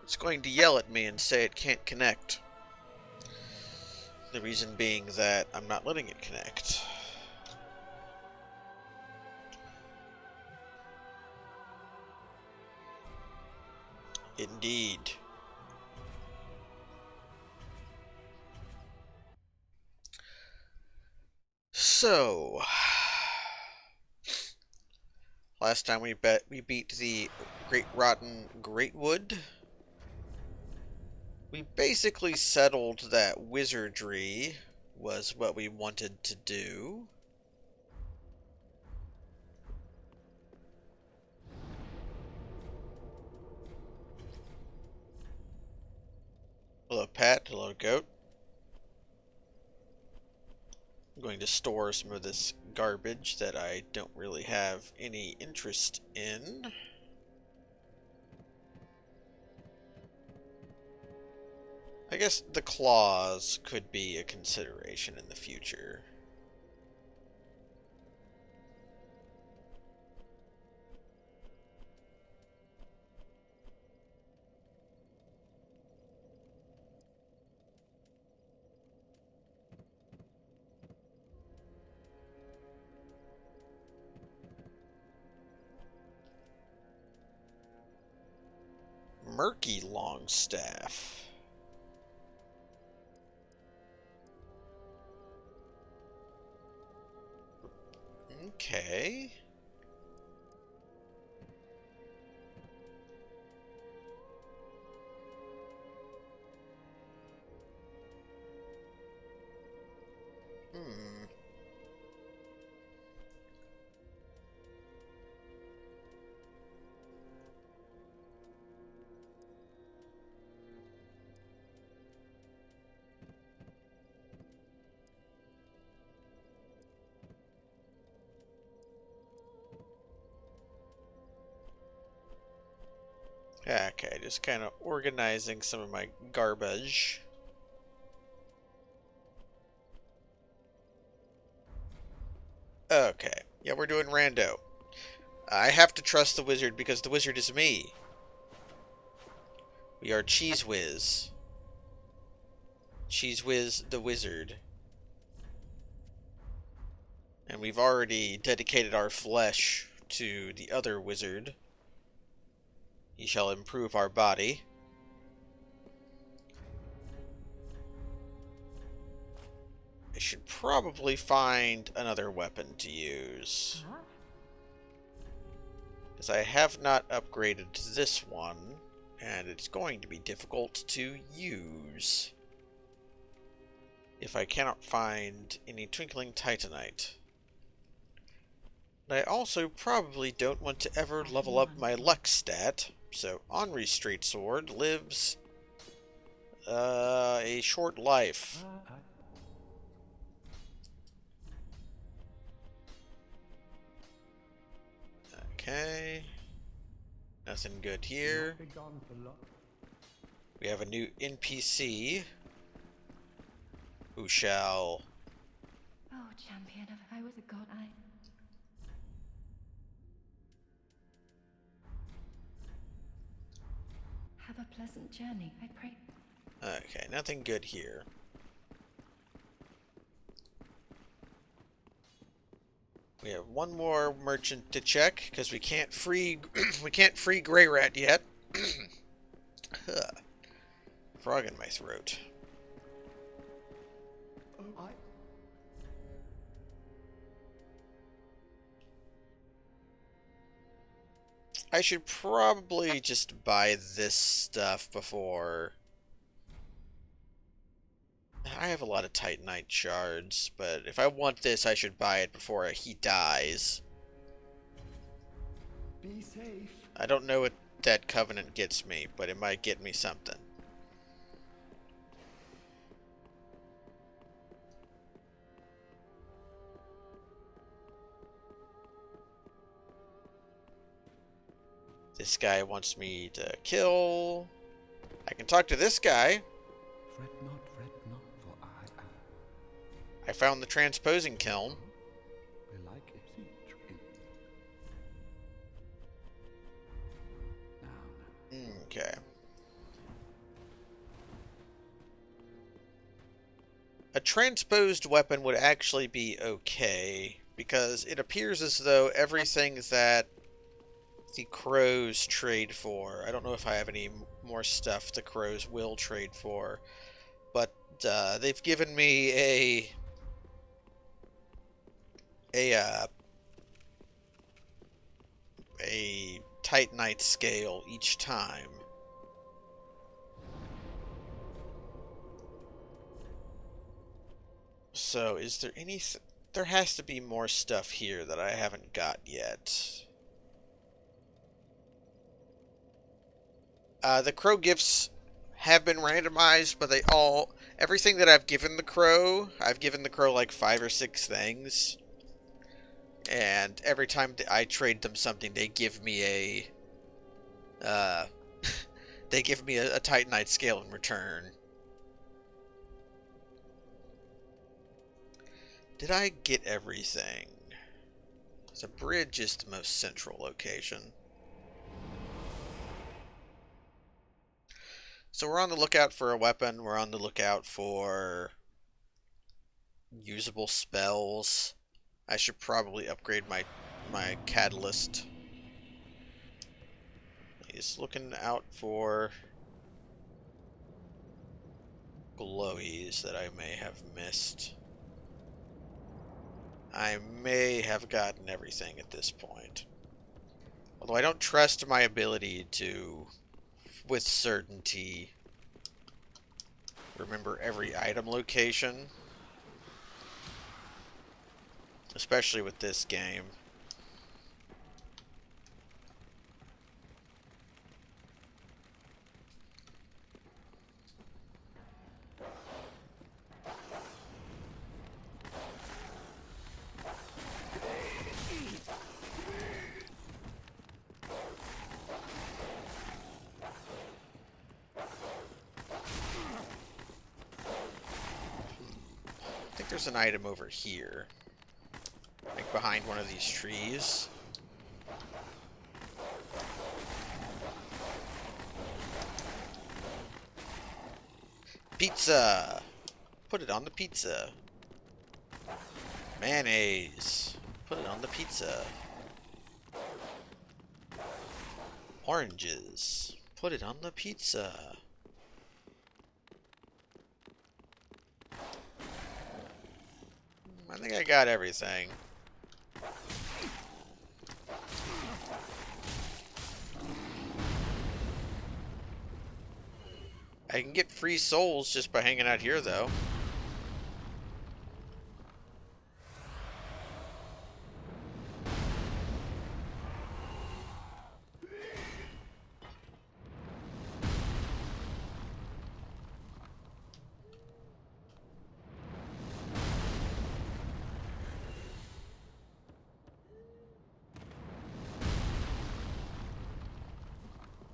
It's going to yell at me and say it can't connect. The reason being that I'm not letting it connect. Indeed. So, last time we beat the Great Rotten Greatwood. We basically settled that wizardry was what we wanted to do. Hello, Pat. Hello, Goat. I'm going to store some of this garbage that I don't really have any interest in. I guess the claws could be a consideration in the future. Murky Longstaff. Okay. Okay, just kind of organizing some of my garbage. Okay, yeah, we're doing rando. I have to trust the wizard because the wizard is me. We are Cheese Whiz. Cheese Whiz the wizard. And we've already dedicated our flesh to the other wizard. He shall improve our body. I should probably find another weapon to use. Because I have not upgraded this one, and it's going to be difficult to use if I cannot find any Twinkling Titanite. And I also probably don't want to ever level up my luck stat, so Henri's straight sword lives a short life. Okay. Nothing good here. We have a new NPC who shall... Oh, champion, if I was a god, have a pleasant journey, I pray. Okay, nothing good here. We have one more merchant to check because we can't free Grey Rat yet. Frog in my throat. I should probably just buy this stuff before... I have a lot of Titanite shards, but if I want this, I should buy it before he dies. Be safe. I don't know what that covenant gets me, but it might get me something. This guy wants me to kill. I can talk to this guy. Fret not, for I found the transposing kiln. belike it Okay. A transposed weapon would actually be okay, because it appears as though everything that the crows trade for, I don't know if I have any more stuff the crows will trade for, but they've given me a Titanite scale each time. So, is there anything... There has to be more stuff here that I haven't got yet. The crow gifts have been randomized, but they all... Everything that I've given the crow like 5 or 6 things. And every time I trade them something, they give me a... they give me a Titanite scale in return. Did I get everything? The bridge is the most central location. So we're on the lookout for a weapon. We're on the lookout for usable spells. I should probably upgrade my catalyst. He's looking out for glowies that I may have missed. I may have gotten everything at this point. Although I don't trust my ability to, with certainty, remember every item location. Especially with this game. I think there's an item over here. Like behind one of these trees. Pizza! Put it on the pizza. Mayonnaise. Put it on the pizza. Oranges. Put it on the pizza. I think I got everything. I can get free souls just by hanging out here, though.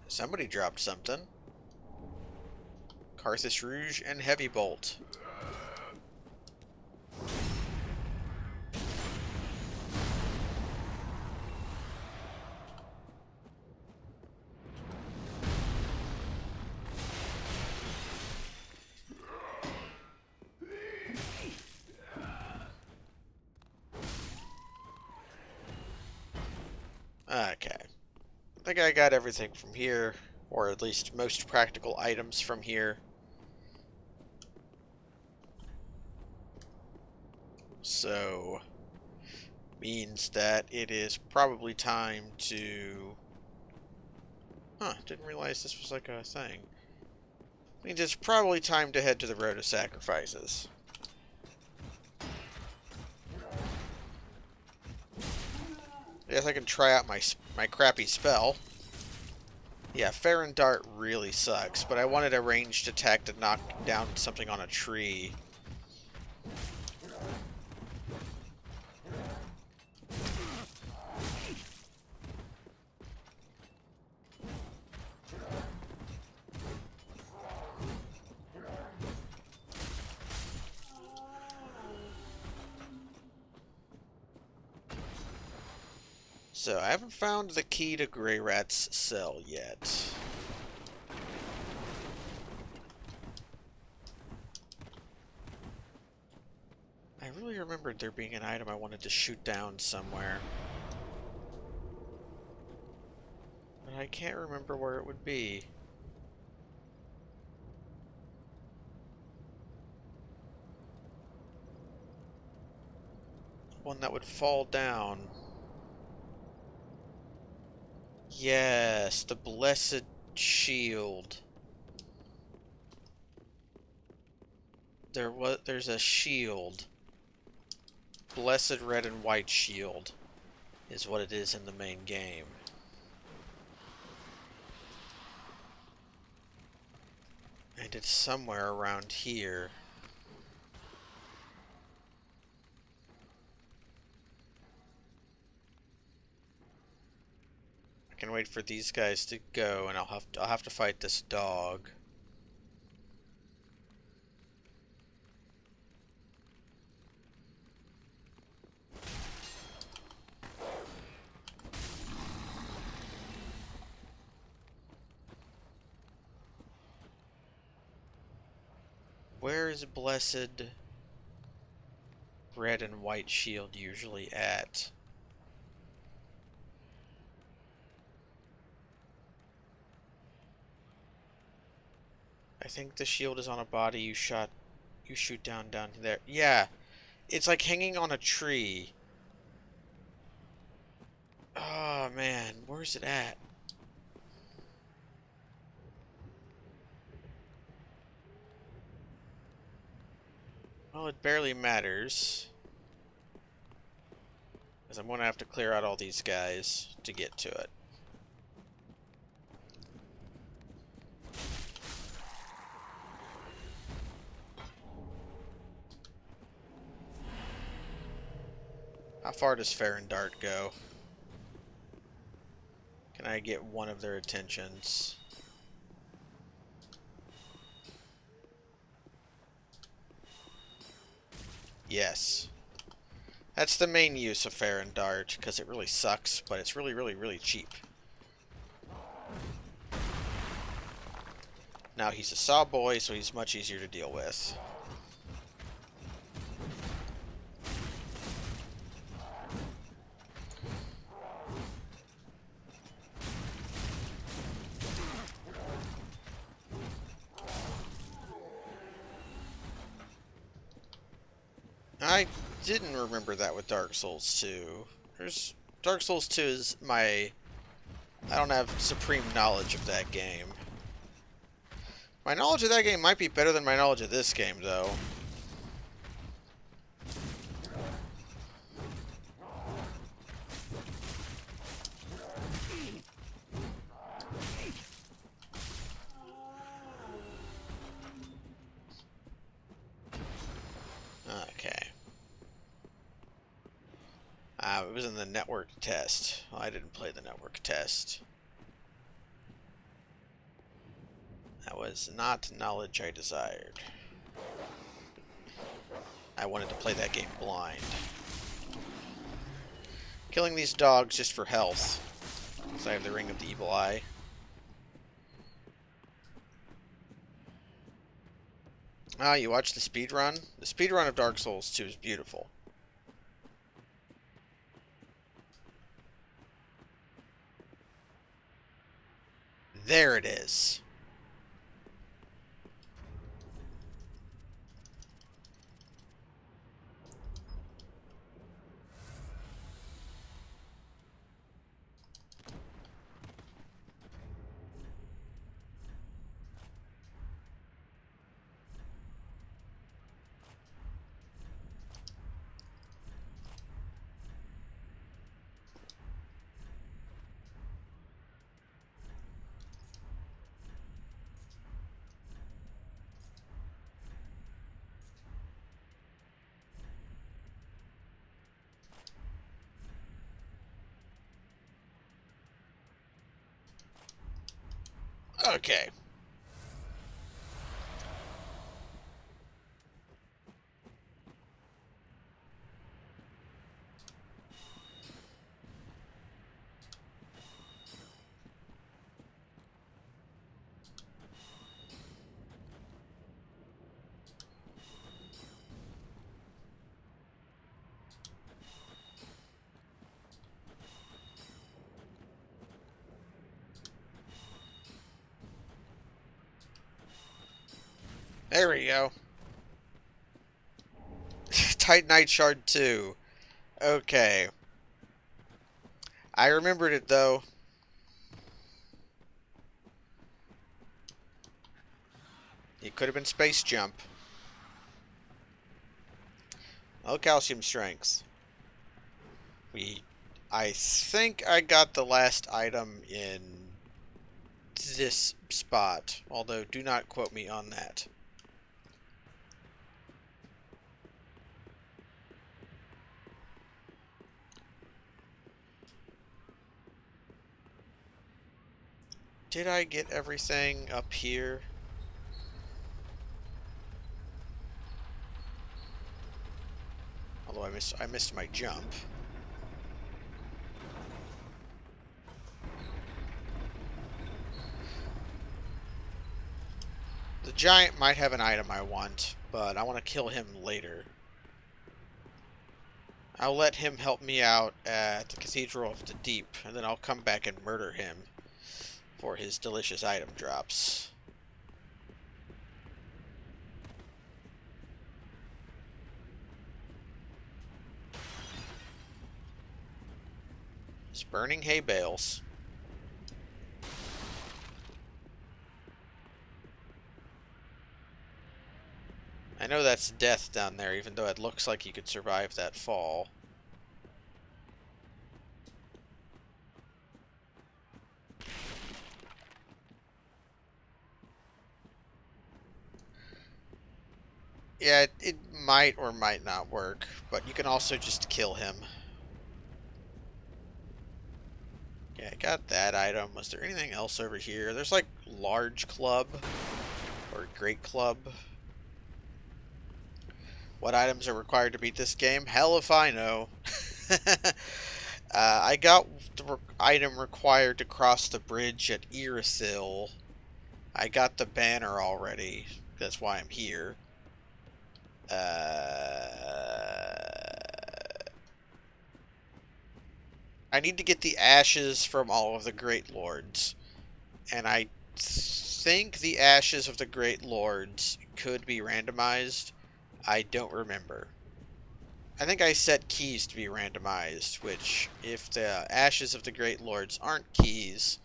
Somebody dropped something. Carthus Rouge and Heavy Bolt. Okay. I think I got everything from here, or at least most practical items from here. So, means that it is probably time to... Huh, didn't realize this was like a thing. Means it's probably time to head to the Road of Sacrifices. Yes, I can try out my crappy spell. Yeah, Farron Dart really sucks, but I wanted a ranged attack to knock down something on a tree. So, I haven't found the key to Grey Rat's cell yet. really remembered there being an item I wanted to shoot down somewhere. But I can't remember where it would be. One that would fall down. Yes, the blessed shield. There's a shield. Blessed red and white shield is what it is in the main game. And it's somewhere around here. I can wait for these guys to go, and I'll have to fight this dog. Where is blessed red and white shield usually at? I think the shield is on a body you shoot down there. Yeah, it's like hanging on a tree. Oh man, where's it at? Well, it barely matters, because I'm going to have to clear out all these guys to get to it. How far does Farron Dart go? Can I get one of their attentions? Yes. That's the main use of Farron Dart, because it really sucks, but it's really, really, really cheap. Now, he's a saw boy, so he's much easier to deal with. I didn't remember that with Dark Souls 2. Dark Souls 2 is I don't have supreme knowledge of that game. My knowledge of that game might be better than my knowledge of this game, though. Okay. It was in the network test. Well, I didn't play the network test. That was not knowledge I desired. I wanted to play that game blind. Killing these dogs just for health, because I have the Ring of the Evil Eye. Ah, you watched the speedrun? The speedrun of Dark Souls 2 is beautiful. There it is. Okay. There we go. Titanite Shard 2. Okay. I remembered it, though. It could have been Space Jump. Oh, Calcium Strength. I think I got the last item in this spot, although do not quote me on that. Did I get everything up here? Although I missed my jump. The giant might have an item I want, but I want to kill him later. I'll let him help me out at the Cathedral of the Deep, and then I'll come back and murder him for his delicious item drops. It's burning hay bales. I know that's death down there, even though it looks like you could survive that fall. Yeah, it might or might not work, but you can also just kill him. Yeah, I got that item. Was there anything else over here? There's like large club or great club. What items are required to beat this game? Hell if I know. I got the item required to cross the bridge at Irithyll. I got the banner already. That's why I'm here. I need to get the ashes from all of the Great Lords. And I think the ashes of the Great Lords could be randomized. I don't remember. I think I set keys to be randomized, which, if the ashes of the Great Lords aren't keys,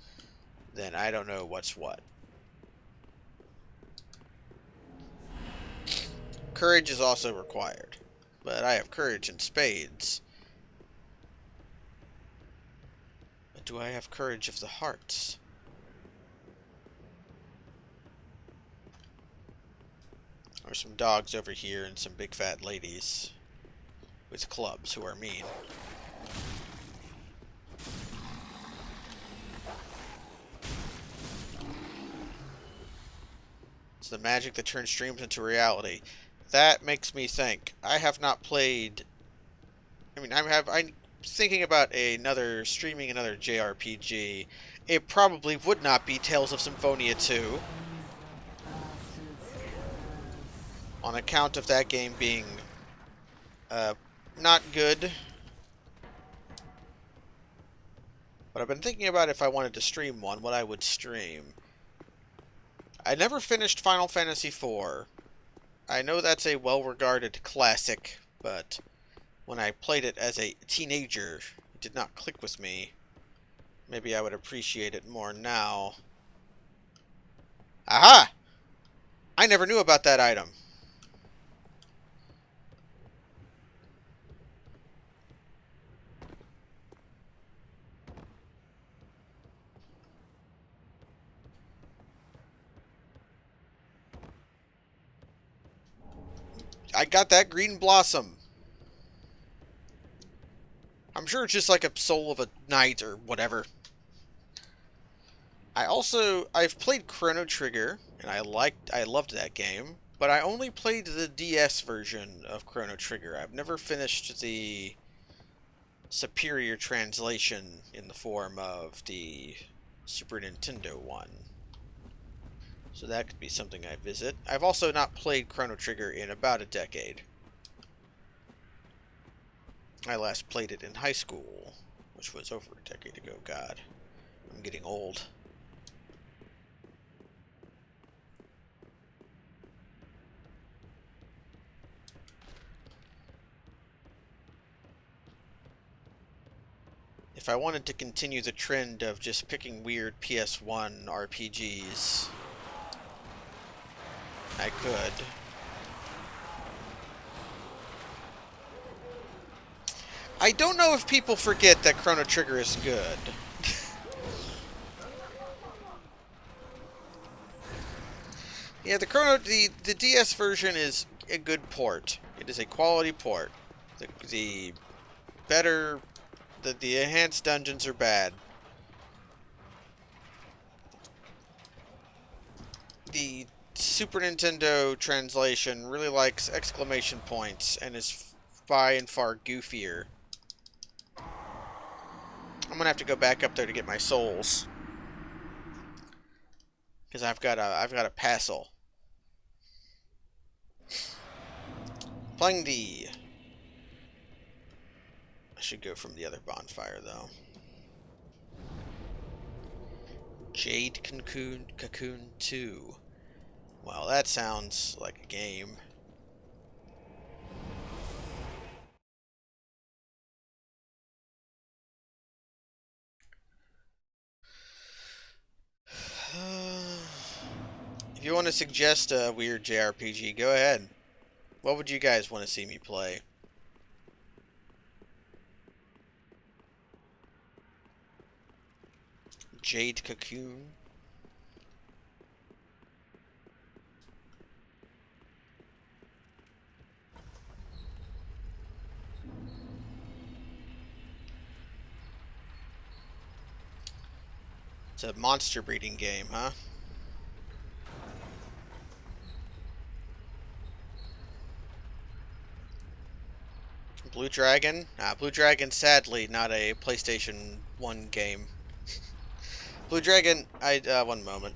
then I don't know what's what. Courage is also required, but I have courage in spades. But do I have courage of the hearts? There's some dogs over here and some big fat ladies with clubs who are mean. It's the magic that turns dreams into reality. That makes me think. I have not played... I'm thinking about streaming another JRPG. It probably would not be Tales of Symphonia 2. On account of that game being not good. But I've been thinking about if I wanted to stream one, what I would stream. I never finished Final Fantasy IV. I know that's a well-regarded classic, but when I played it as a teenager, it did not click with me. Maybe I would appreciate it more now. Aha! I never knew about that item. I got that green blossom. I'm sure it's just like a soul of a knight or whatever. I've played Chrono Trigger, and I loved that game, but I only played the DS version of Chrono Trigger. I've never finished the superior translation in the form of the Super Nintendo one. So that could be something I visit. I've also not played Chrono Trigger in about a decade. I last played it in high school, which was over a decade ago. God, I'm getting old. if I wanted to continue the trend of just picking weird PS1 RPGs, I could. I don't know if people forget that Chrono Trigger is good. Yeah, the DS version is a good port. It is a quality port. The better the enhanced dungeons are bad. The Super Nintendo translation really likes exclamation points and is by and far goofier. I'm gonna have to go back up there to get my souls, because I've got a passel. Playing the... I should go from the other bonfire, though. Jade Cocoon 2. Well, that sounds like a game. If you want to suggest a weird JRPG, go ahead. What would you guys want to see me play? Jade Cocoon? It's a monster breeding game, huh? Blue Dragon? Blue Dragon, sadly, not a PlayStation 1 game. Blue Dragon, one moment.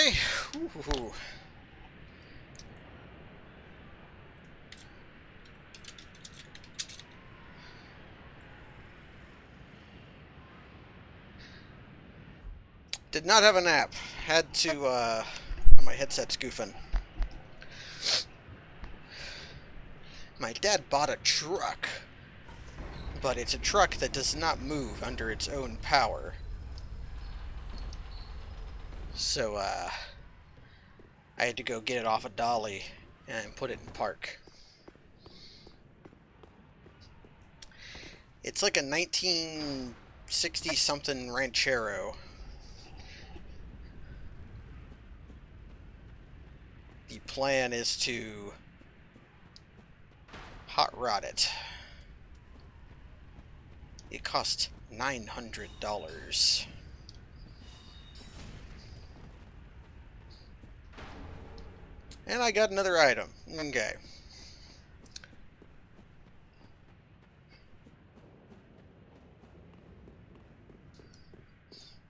Okay. Ooh. Did not have a nap. Had to, my headset's goofing. My dad bought a truck, but it's a truck that does not move under its own power. So, I had to go get it off a dolly and put it in park. It's like a 1960-something Ranchero. The plan is to hot rod it. It cost $900. And I got another item. Okay.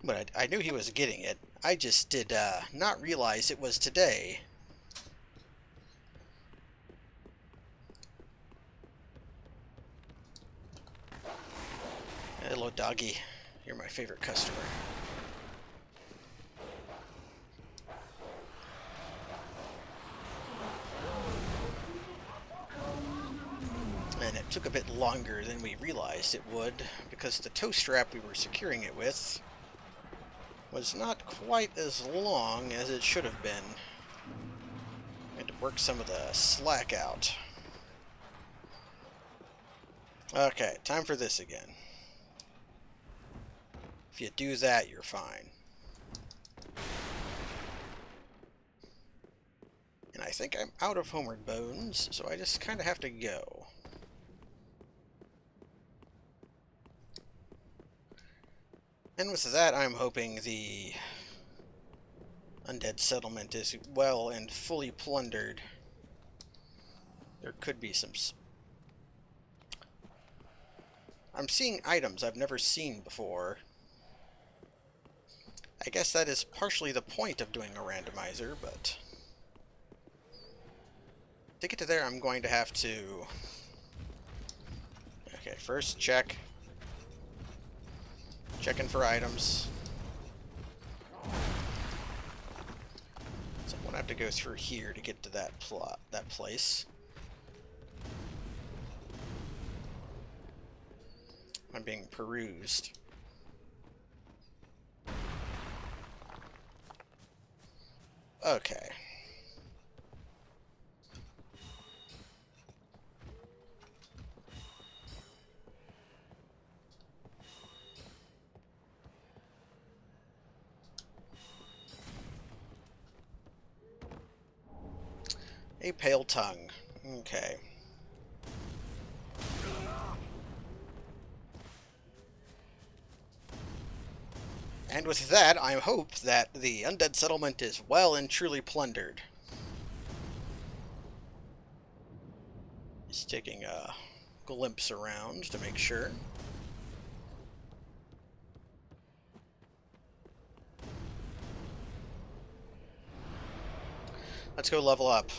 But I knew he was getting it. I just did not realize it was today. Hello, doggy. You're my favorite customer. And it took a bit longer than we realized it would, because the tow strap we were securing it with was not quite as long as it should have been. I had to work some of the slack out. Okay, time for this again. If you do that, you're fine. And I think I'm out of homeward bones, so I just kind of have to go. And with that, I'm hoping the Undead Settlement is well and fully plundered. There could be some... I'm seeing items I've never seen before. I guess that is partially the point of doing a randomizer, but... to get to there, I'm going to have to... Okay, first check. Checking for items. So I'm going to have to go through here to get to that place. I'm being perused. Okay. A pale tongue. Okay. And with that, I hope that the Undead Settlement is well and truly plundered. Just taking a glimpse around to make sure. Let's go level up.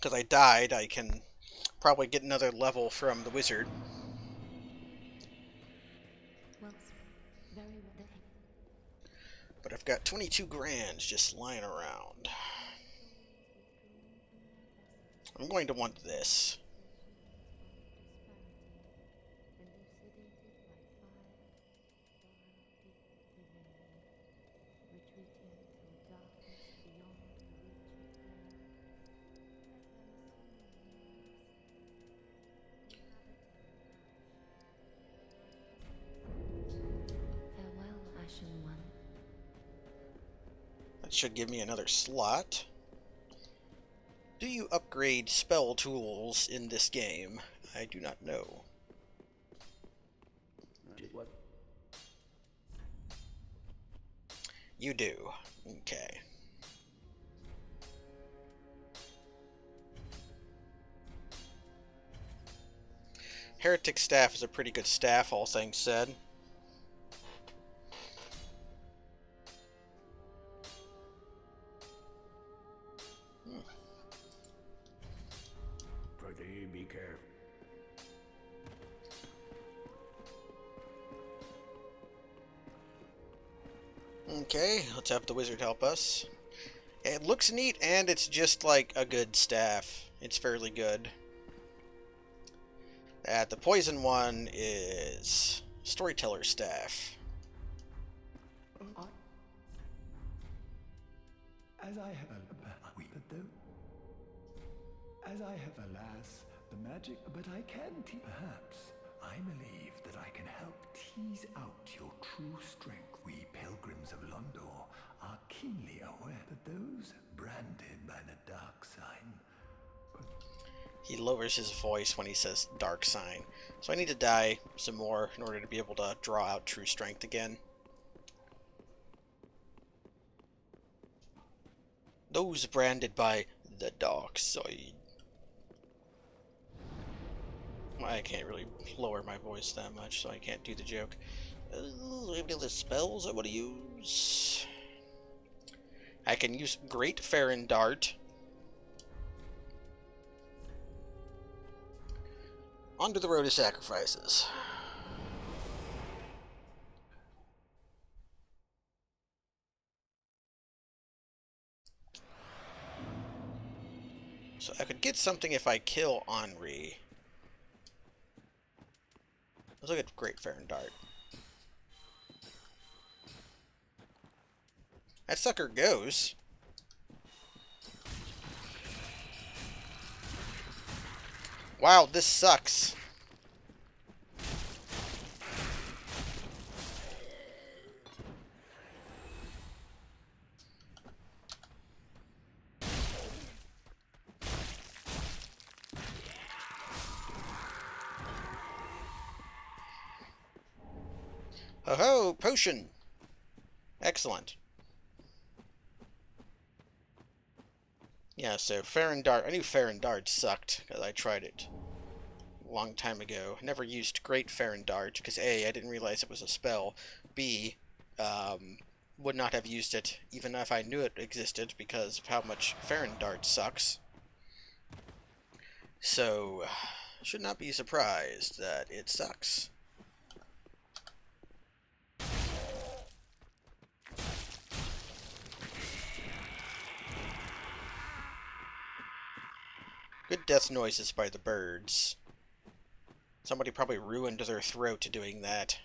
Because I died, I can probably get another level from the wizard. Well, very well. But I've got 22 grand just lying around. I'm going to want this. That should give me another slot. Do you upgrade spell tools in this game? I do not know. What? You do. Okay. Heretic Staff is a pretty good staff, all things said. Prithee, be careful. Okay, let's have the wizard help us. It looks neat, and it's just like a good staff. It's fairly good. The poison one is Storyteller Staff. As I have alas, the magic, but I can perhaps. I believe that I can help tease out your true strength. We pilgrims of Londor are keenly aware that those branded by the dark sign. He lowers his voice when he says dark sign. So I need to die some more in order to be able to draw out true strength again. Those branded by the dark side. I can't really lower my voice that much, so I can't do the joke. Any other spells I want to use? I can use Great Farron Dart. Onto the road of sacrifices. So I could get something if I kill Henri. Let's look at Great Farron Dart. That sucker goes. Wow, this sucks. Ho-ho! Potion! Excellent. Yeah, so Farron Dart. I knew Farron Dart sucked, because I tried it a long time ago. I never used Great Farron Dart, because A, I didn't realize it was a spell. B, would not have used it, even if I knew it existed, because of how much Farron Dart sucks. So, should not be surprised that it sucks. Good death noises by the birds. Somebody probably ruined their throat doing that.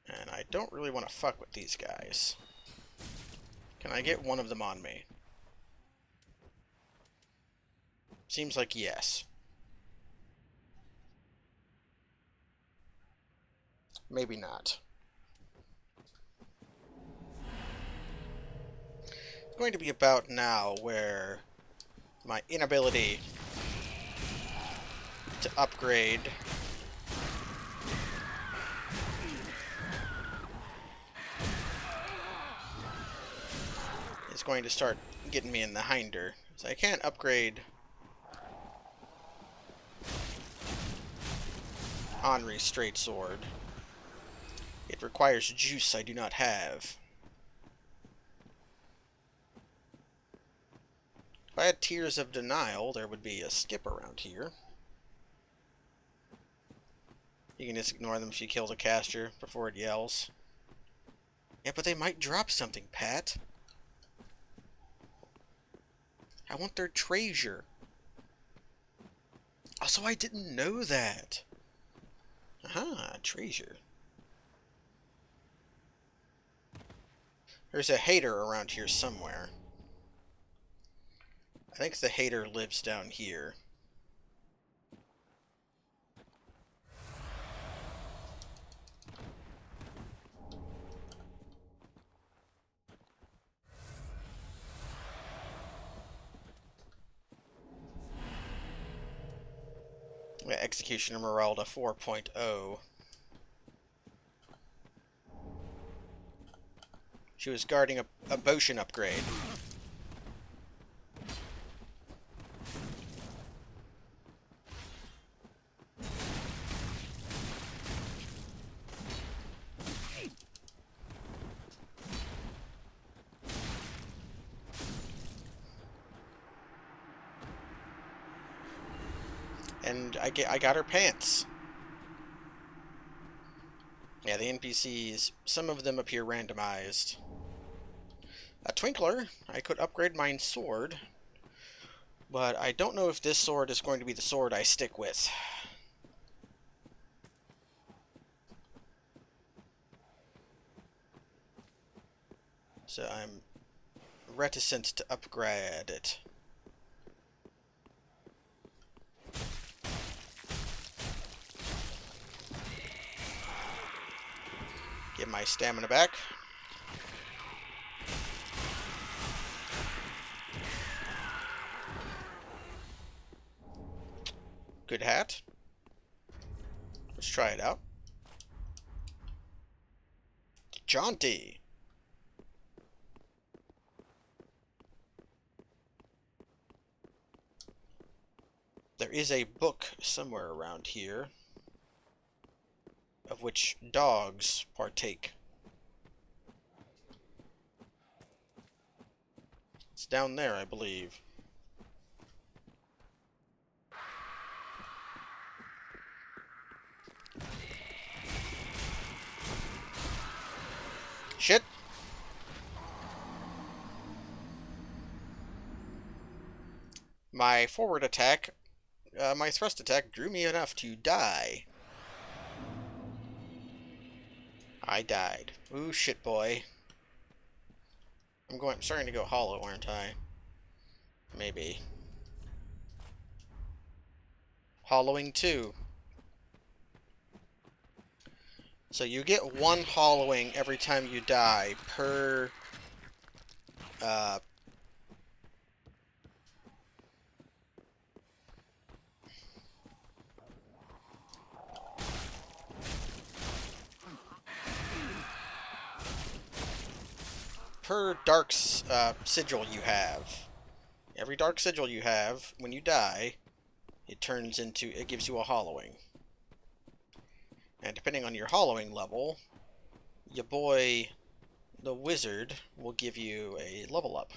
And I don't really want to fuck with these guys. Can I get one of them on me? Seems like yes. Maybe not. It's going to be about now where my inability to upgrade is going to start getting me in the hinder. So I can't upgrade Henri's straight sword. It requires juice I do not have. If I had Tears of Denial, there would be a skip around here. You can just ignore them if you kill the caster before it yells. Yeah, but they might drop something, Pat. I want their treasure. Also, I didn't know that. Aha, treasure. There's a hater around here somewhere. I think the hater lives down here. Yeah, Executioner Meralda 4.0. She was guarding a potion upgrade. And I got her pants. Yeah, the NPCs, some of them appear randomized. A Twinkler, I could upgrade my sword, but I don't know if this sword is going to be the sword I stick with. So I'm reticent to upgrade it. Get my stamina back. Good hat. Let's try it out. Jaunty. There is a book somewhere around here of which dogs partake. It's down there, I believe. Shit! My forward attack, my thrust attack drew me enough to die. I died. Ooh, shit, boy. I'm starting to go hollow, aren't I? Maybe. Hollowing 2. So you get 1 hollowing every time you die per dark sigil you have. Every dark sigil you have, when you die, it gives you a hollowing. And depending on your hollowing level, your boy, the wizard, will give you a level up.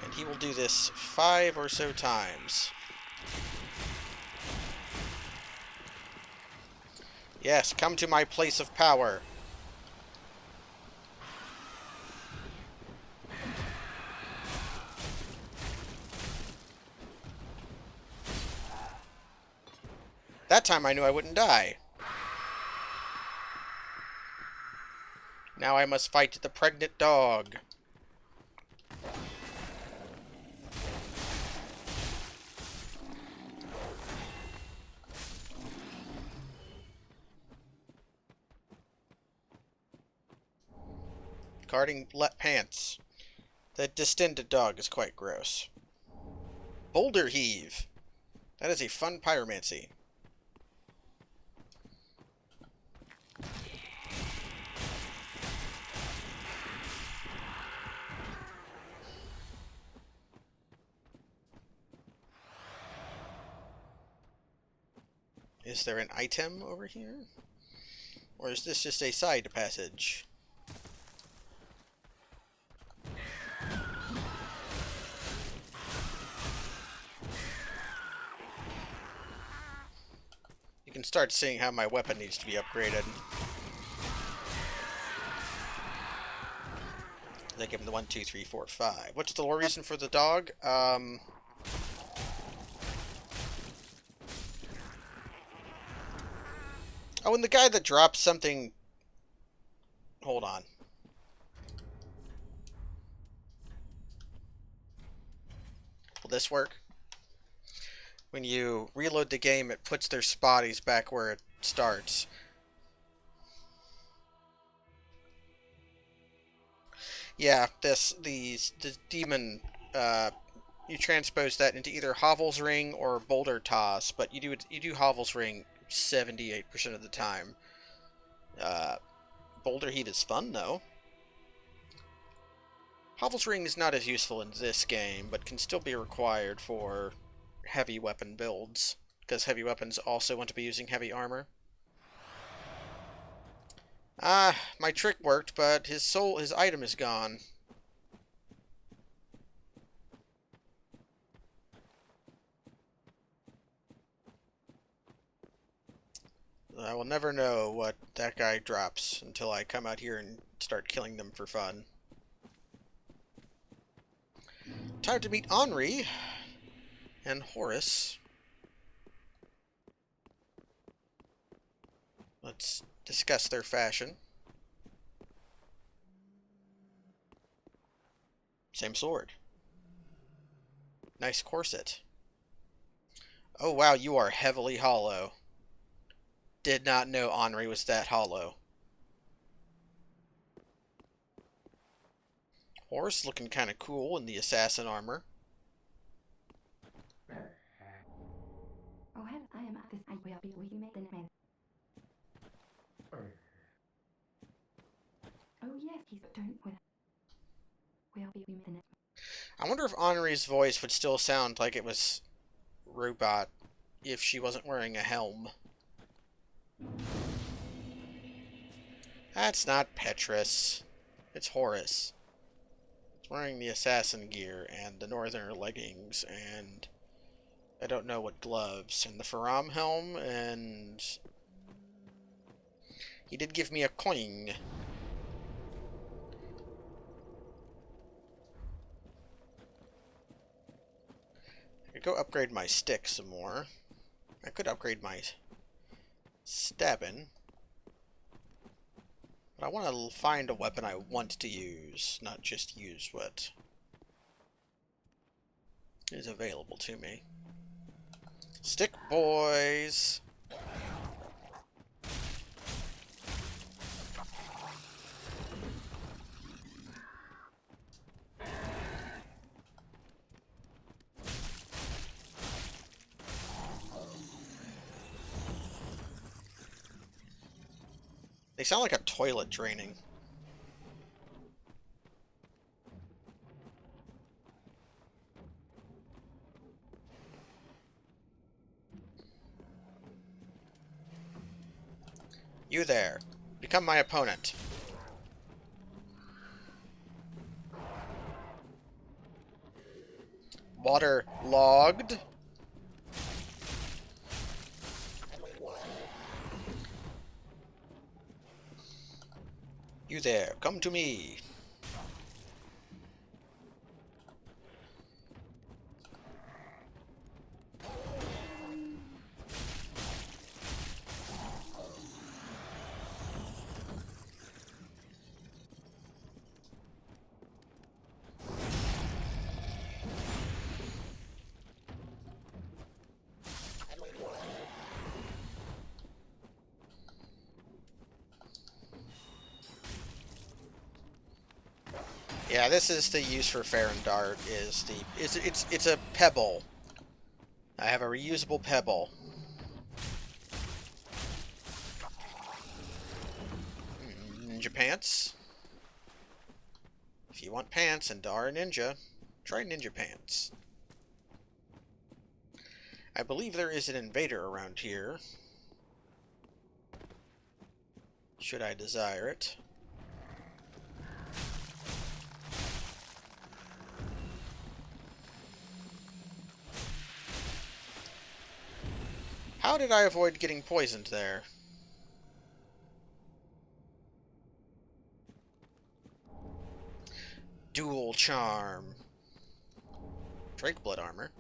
And he will do this 5 or so times. Yes, come to my place of power. That time I knew I wouldn't die. Now I must fight the pregnant dog. Guarding pants. The distended dog is quite gross. Boulder heave. That is a fun pyromancy. Is there an item over here? Or is this just a side passage? You can start seeing how my weapon needs to be upgraded. They give him the 1, 2, 3, 4, 5. What's the lore reason for the dog? Oh, and the guy that drops something... Hold on. Will this work? When you reload the game, it puts their spotties back where it starts. Yeah, the demon, you transpose that into either Hovel's Ring or Boulder Toss, but you do Hovel's Ring 78% of the time. Boulder Heat is fun, though. Hovel's Ring is not as useful in this game, but can still be required for heavy weapon builds, because heavy weapons also want to be using heavy armor. Ah, my trick worked, but his item is gone. I will never know what that guy drops until I come out here and start killing them for fun. Time to meet Henri and Horace. Let's discuss their fashion. Same sword. Nice corset. Oh wow, you are heavily hollow. Did not know Henri was that hollow. Horse looking kind of cool in the assassin armor. Oh, hello. I am at this. I will be with you, made the man. Oh, yes, he's don't with. Will be with the I wonder if Henri's voice would still sound like it was robot if she wasn't wearing a helm. That's not Petrus. It's Horace. He's wearing the assassin gear and the northerner leggings and I don't know what gloves and the Faram helm, and he did give me a coin. I could go upgrade my stick some more. I could upgrade my stabbing. But I want to find a weapon I want to use, not just use what is available to me. Stick boys! They sound like a toilet draining. You there. Become my opponent. Water logged. You there. Come to me. Yeah, this is the use for Farron Dart. It's a pebble. I have a reusable pebble. Ninja pants. If you want pants and are a ninja, try ninja pants. I believe there is an invader around here. Should I desire it? How did I avoid getting poisoned there? Dual charm. Drake blood armor.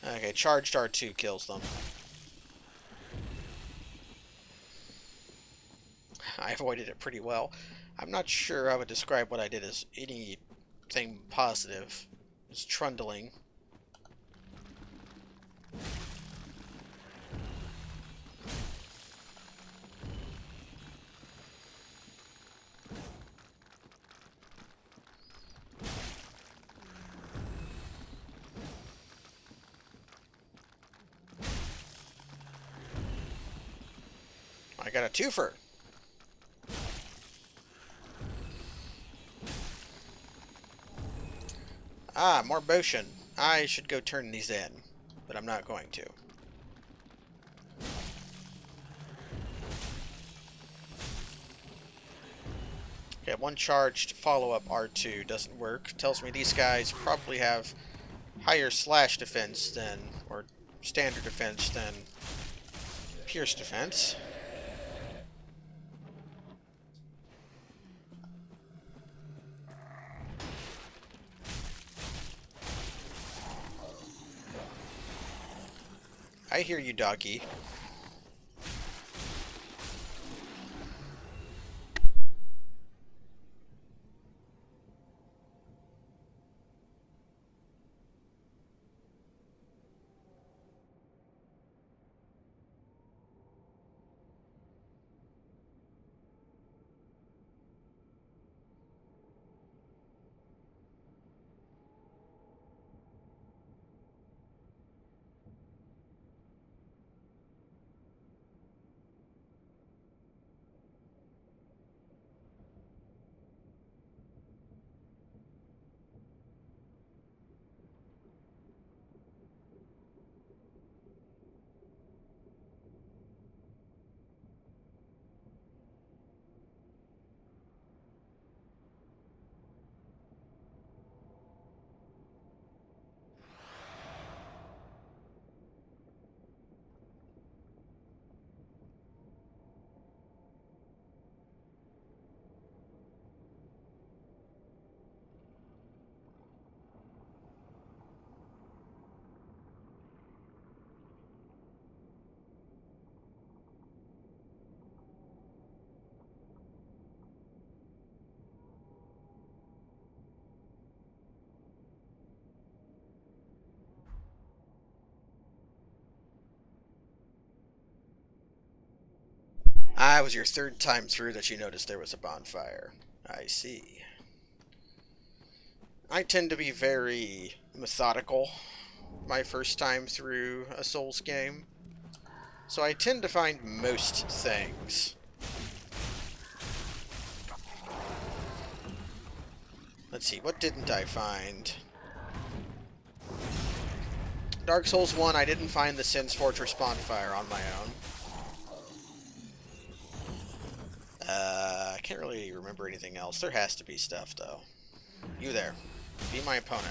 Okay, charged R2 kills them. I avoided it pretty well. I'm not sure I would describe what I did as anything positive. It's trundling. I got a twofer. Ah, more motion. I should go turn these in, but I'm not going to. Okay, one charged follow-up R2 doesn't work. Tells me these guys probably have higher slash defense than, or standard defense than pierce defense. I hear you, doggy. Ah, it was your third time through that you noticed there was a bonfire. I see. I tend to be very methodical my first time through a Souls game, so I tend to find most things. Let's see, what didn't I find? Dark Souls 1, I didn't find the Sin's Fortress bonfire on my own. I can't really remember anything else. There has to be stuff, though. You there. Be my opponent.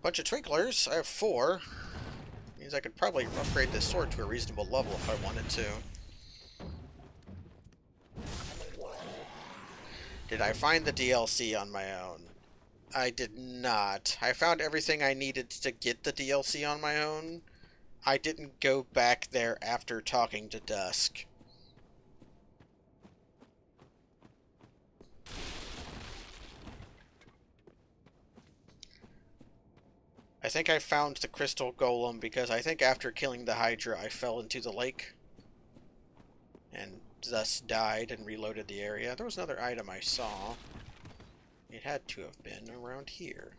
Bunch of twinklers. I have 4. Means I could probably upgrade this sword to a reasonable level if I wanted to. Did I find the DLC on my own? I did not. I found everything I needed to get the DLC on my own. I didn't go back there after talking to Dusk. I think I found the Crystal Golem because I think after killing the Hydra I fell into the lake and thus died and reloaded the area. There was another item I saw. It had to have been around here.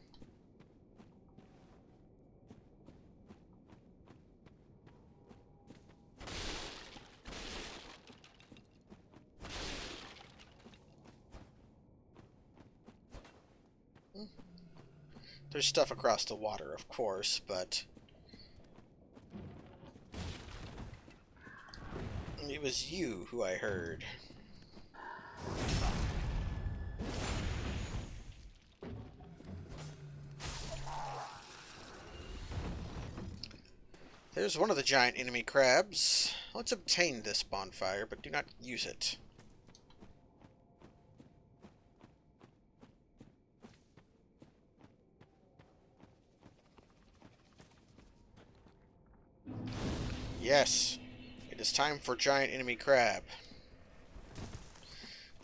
There's stuff across the water, of course, but it was you who I heard. There's one of the giant enemy crabs. Let's obtain this bonfire, but do not use it. Yes, it is time for giant enemy crab.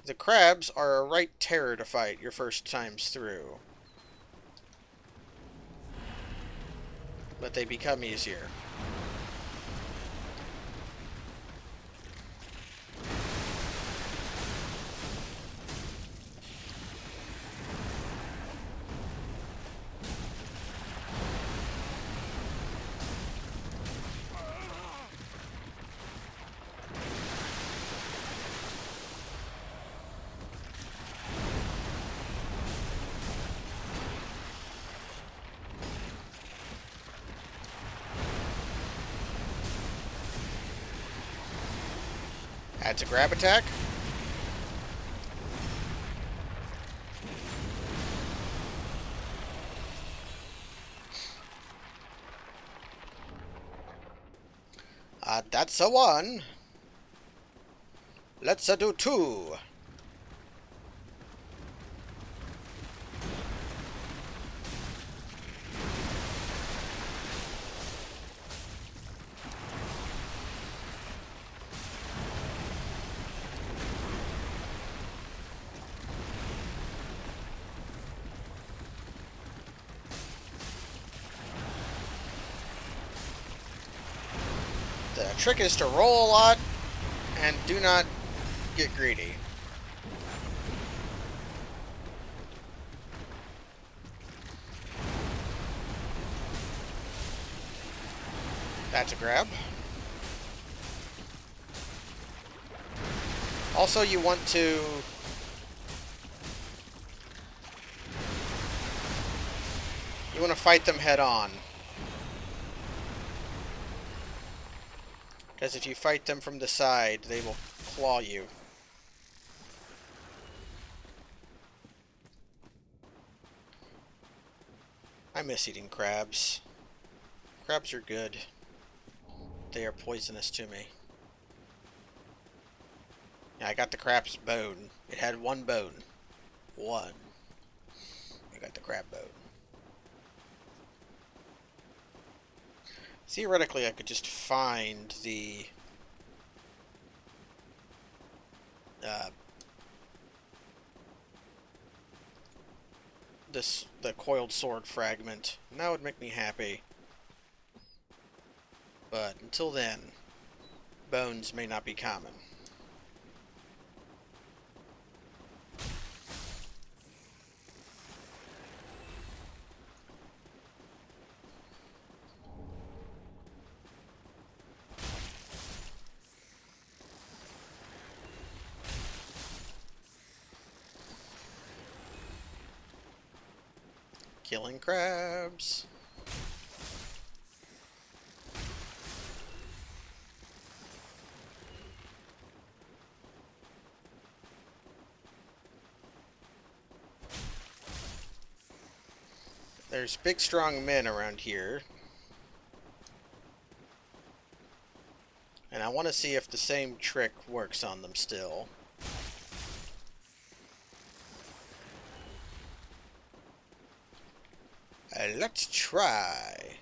The crabs are a right terror to fight your first times through. But they become easier. That's a grab attack. That's a 1. Let's do 2. The trick is to roll a lot and do not get greedy. That's a grab. Also, you want to fight them head on. Because if you fight them from the side, they will claw you. I miss eating crabs. Crabs are good. They are poisonous to me. Yeah, I got the crab's bone. It had 1 bone. 1. I got the crab bone. Theoretically, I could just find the the coiled sword fragment. And that would make me happy. But until then, bones may not be common. Killing crabs. There's big strong men around here. And I want to see if the same trick works on them still. Let's try.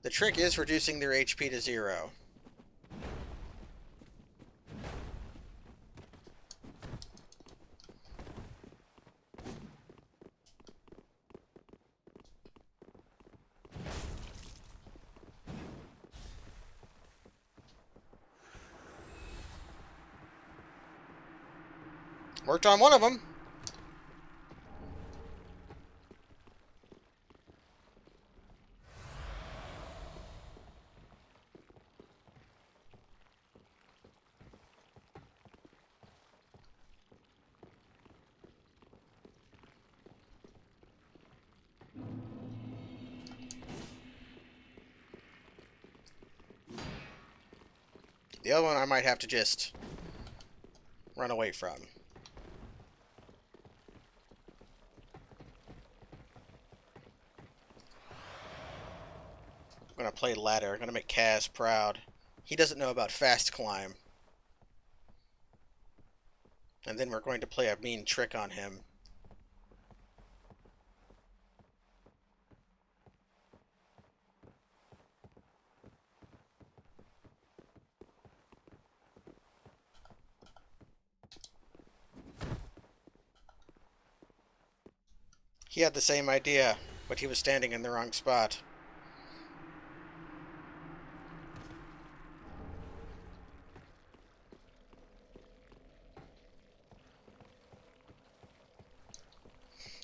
The trick is reducing their HP to 0. Worked on one of them. The other one I might have to just run away from. I'm gonna play ladder. I'm gonna make Kaz proud. He doesn't know about fast climb. And then we're going to play a mean trick on him. He had the same idea, but he was standing in the wrong spot.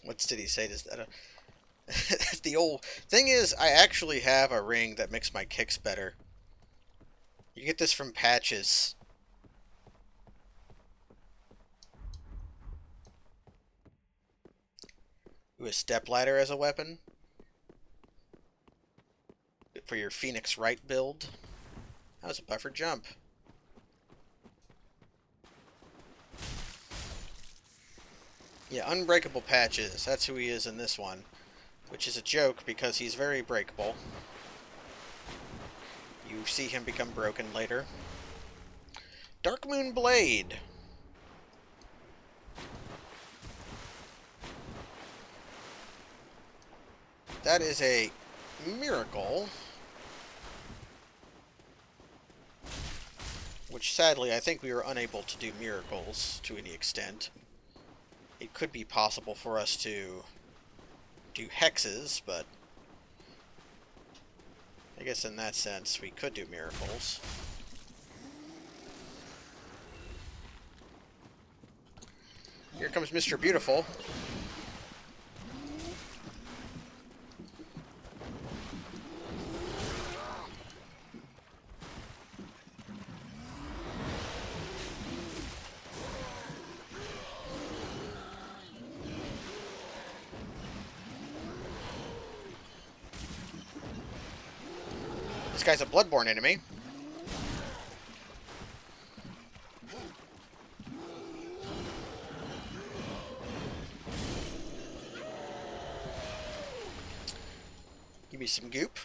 What did he say? Does that? The old thing is, I actually have a ring that makes my kicks better. You get this from patches. Ooh, a stepladder as a weapon? Good for your Phoenix Wright build. That was a buffer jump. Yeah, unbreakable patches. That's who he is in this one. Which is a joke because he's very breakable. You see him become broken later. Darkmoon Blade. That is a miracle. Which, sadly, I think we were unable to do miracles to any extent. It could be possible for us to do hexes, but I guess in that sense we could do miracles. Here comes Mr. Beautiful. This guy's a Bloodborne enemy. Give me some goop.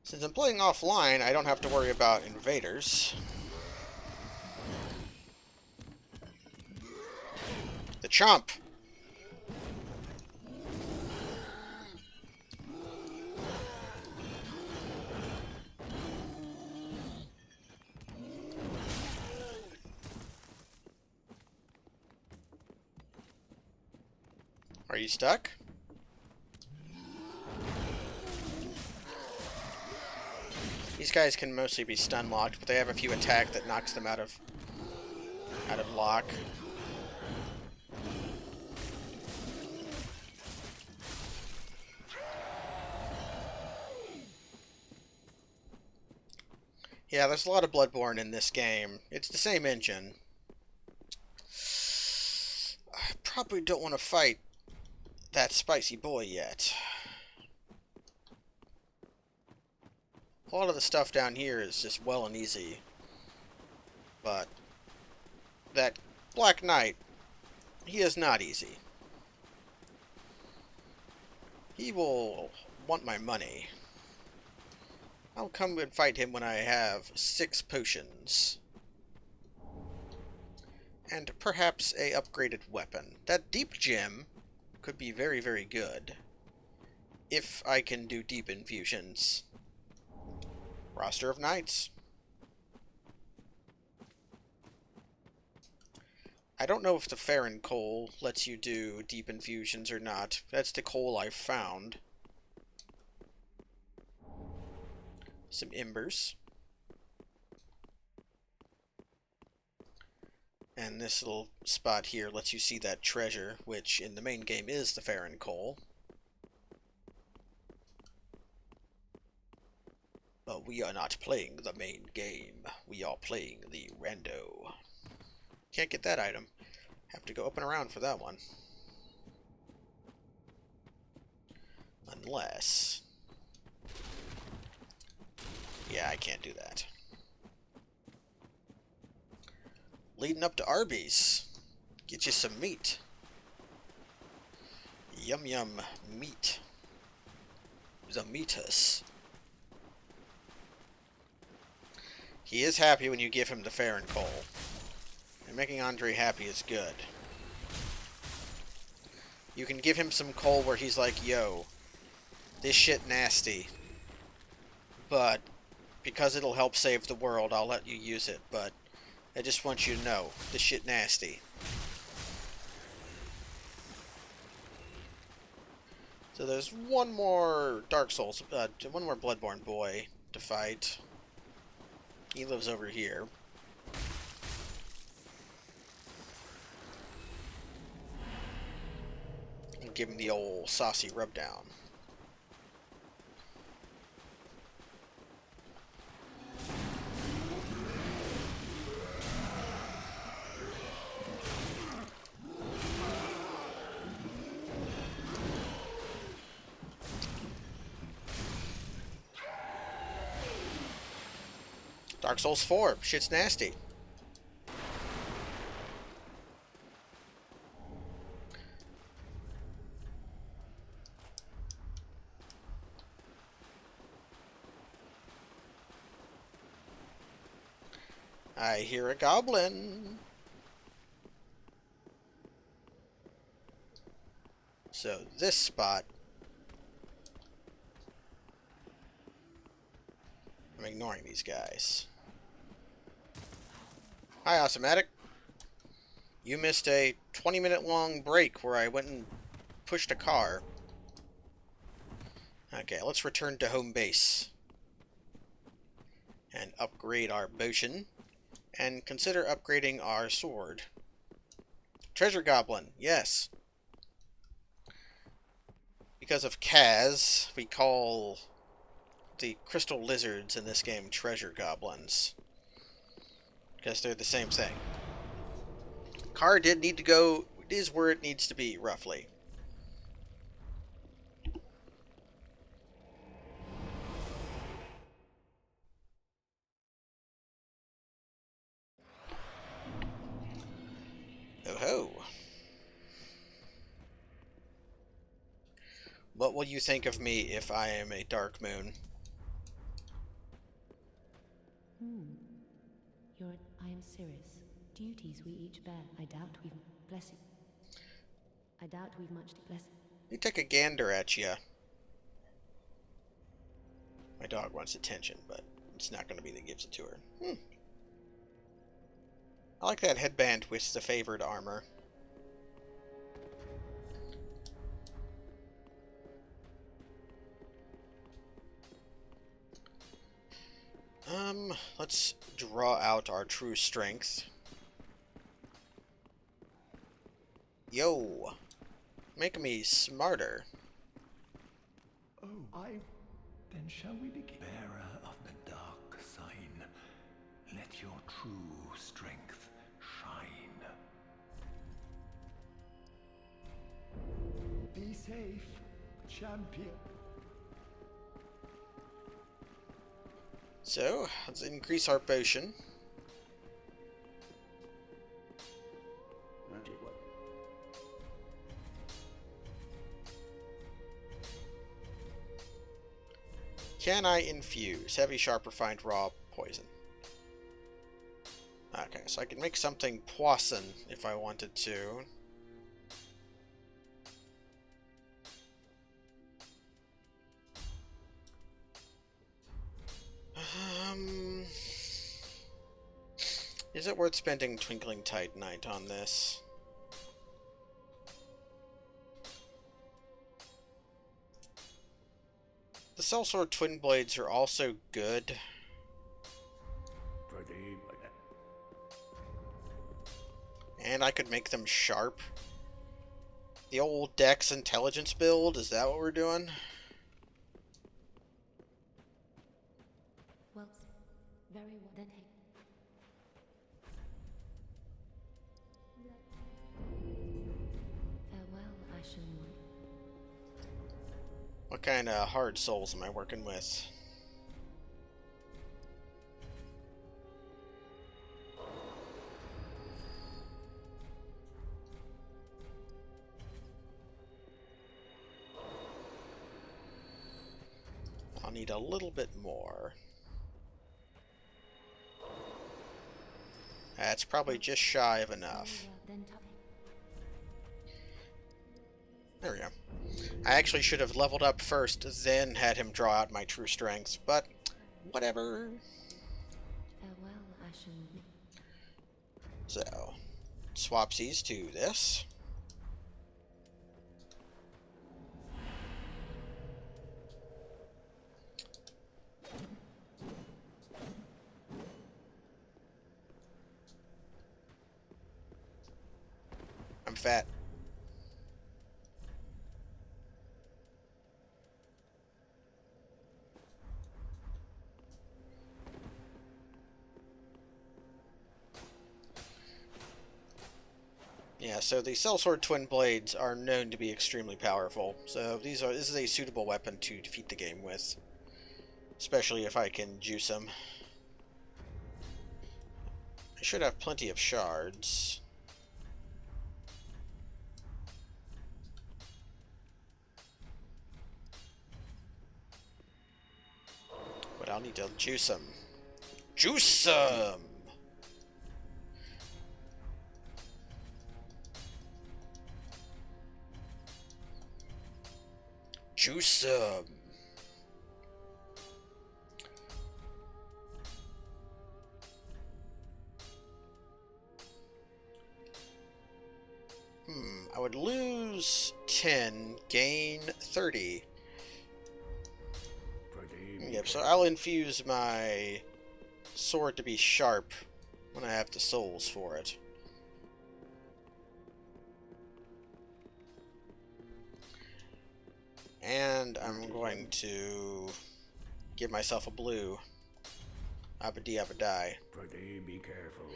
Since I'm playing offline, I don't have to worry about invaders. The chomp! Are you stuck? These guys can mostly be stun locked, but they have a few attack that knocks them out of lock. Yeah, there's a lot of Bloodborne in this game. It's the same engine. I probably don't want to fight that spicy boy yet. A lot of the stuff down here is just well and easy. But that Black Knight, he is not easy. He will want my money. I'll come and fight him when I have 6 potions. And perhaps a upgraded weapon. That deep gem could be very, very good. If I can do deep infusions. Roster of Knights. I don't know if the Farron coal lets you do deep infusions or not. That's the coal I've found. Some embers. And this little spot here lets you see that treasure, which in the main game is the Farron coal. But we are not playing the main game. We are playing the rando. Can't get that item. Have to go up and around for that one. Unless... yeah, I can't do that. Leading up to Arby's. Get you some meat. Yum yum meat. The meatus. He is happy when you give him the Farron coal. And making Andre happy is good. You can give him some coal where he's like, yo, this shit nasty. But because it'll help save the world, I'll let you use it. But I just want you to know, this shit nasty. So there's one more Dark Souls, one more Bloodborne boy to fight. He lives over here. And give him the old saucy rub down. Dark Souls 4. Shit's nasty. I hear a goblin. So this spot, I'm ignoring these guys. Hi, Automatic. You missed a 20-minute long break where I went and pushed a car. Okay, let's return to home base. And upgrade our potion. And consider upgrading our sword. Treasure Goblin, yes. Because of Kaz, we call the crystal lizards in this game treasure goblins. Because they're the same thing. Car did need to go, it is where it needs to be, roughly. Oh ho. What will you think of me if I am a dark moon? I am serious. Duties we each bear. I doubt we've much to bless. Let me take a gander at you. My dog wants attention, but it's not going to be that gives it to her. I like that headband with the favored armor. Let's draw out our true strength. Yo! Making me smarter. Oh, Then shall we begin? Bearer of the dark sign, let your true strength shine. Be safe, champion. So, let's increase our potion. Can I infuse heavy, sharp, refined, raw, poison? Okay, so I can make something poison if I wanted to. Is it worth spending Twinkling Titanite on this? The Sellsword Twin Blades are also good. And I could make them sharp. The old Dex Intelligence build, is that what we're doing? Well, very well then. Farewell, Ashen One. What kind of hard souls am I working with? I'll need a little bit more. That's probably just shy of enough. There we go. I actually should have leveled up first, then had him draw out my true strengths, but whatever. Farewell, Ashen. So, swapsies to this. I'm fat. Yeah, so the Sellsword Twin Blades are known to be extremely powerful, so this is a suitable weapon to defeat the game with. Especially if I can juice them. I should have plenty of shards. But I'll need to juice them. Juice them! Juice them! I would lose 10, gain 30. Yep, so I'll infuse my sword to be sharp when I have the souls for it. And I'm going to give myself a blue. Abba-dee, abba-die. Pretty, be careful.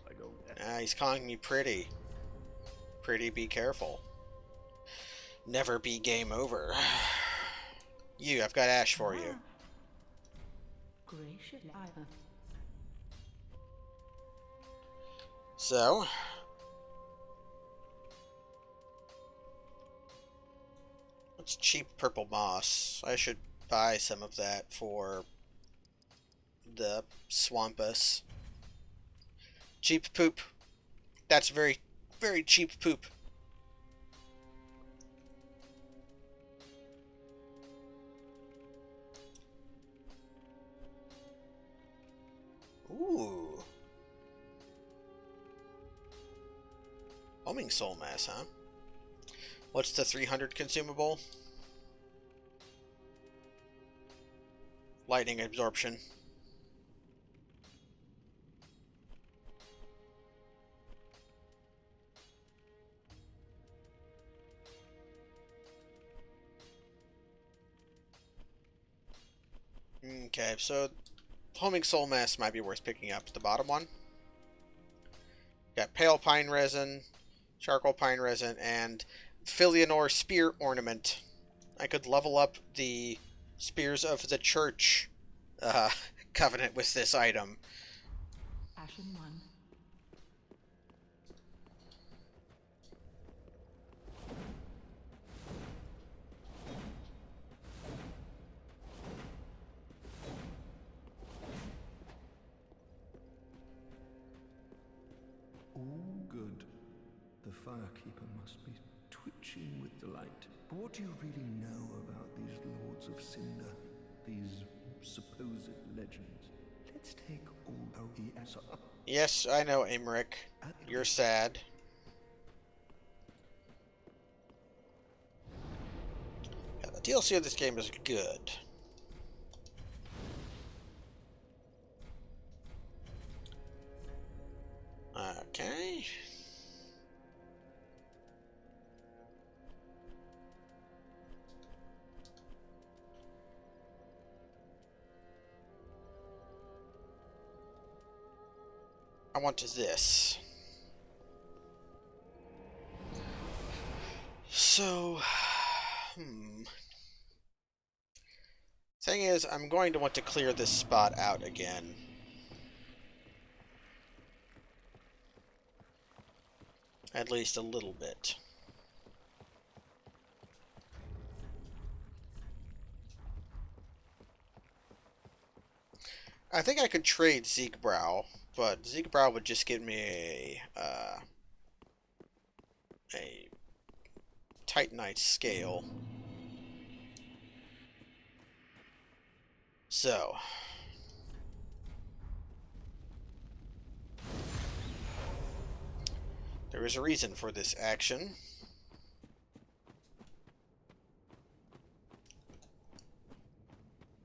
I don't... Ah, he's calling me pretty. Pretty, be careful. Never be game over. You, I've got ash for you. Gracious. So, what's cheap purple moss? I should buy some of that for the swampus. Cheap poop. That's very, very cheap poop. Ooh. Homing soul mass, huh? What's the 300 consumable? Lightning absorption. Okay, so homing soul mass might be worth picking up. The bottom one. Got pale pine resin, charcoal pine resin, and Filianor spear ornament. I could level up the spears of the church covenant with this item. Ashen one. All good. The firekeeper must be twitching with delight. But what do you really know about these lords of Cinder? These supposed legends? Let's take all OES. Yes, I know, Imric. You're sad. Yeah, the DLC of this game is good. Okay. I want this. So, Thing is, I'm going to want to clear this spot out again. At least a little bit. I think I could trade Siegbrow, but Siegbrow would just give me a Titanite scale. So, there is a reason for this action.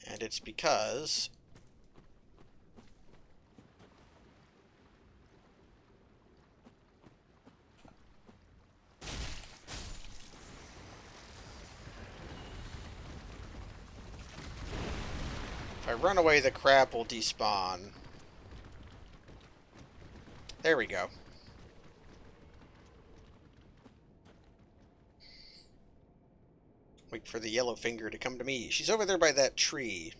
And it's because if I run away, the crab will despawn. There we go. Wait for the yellow finger to come to me. She's over there by that tree.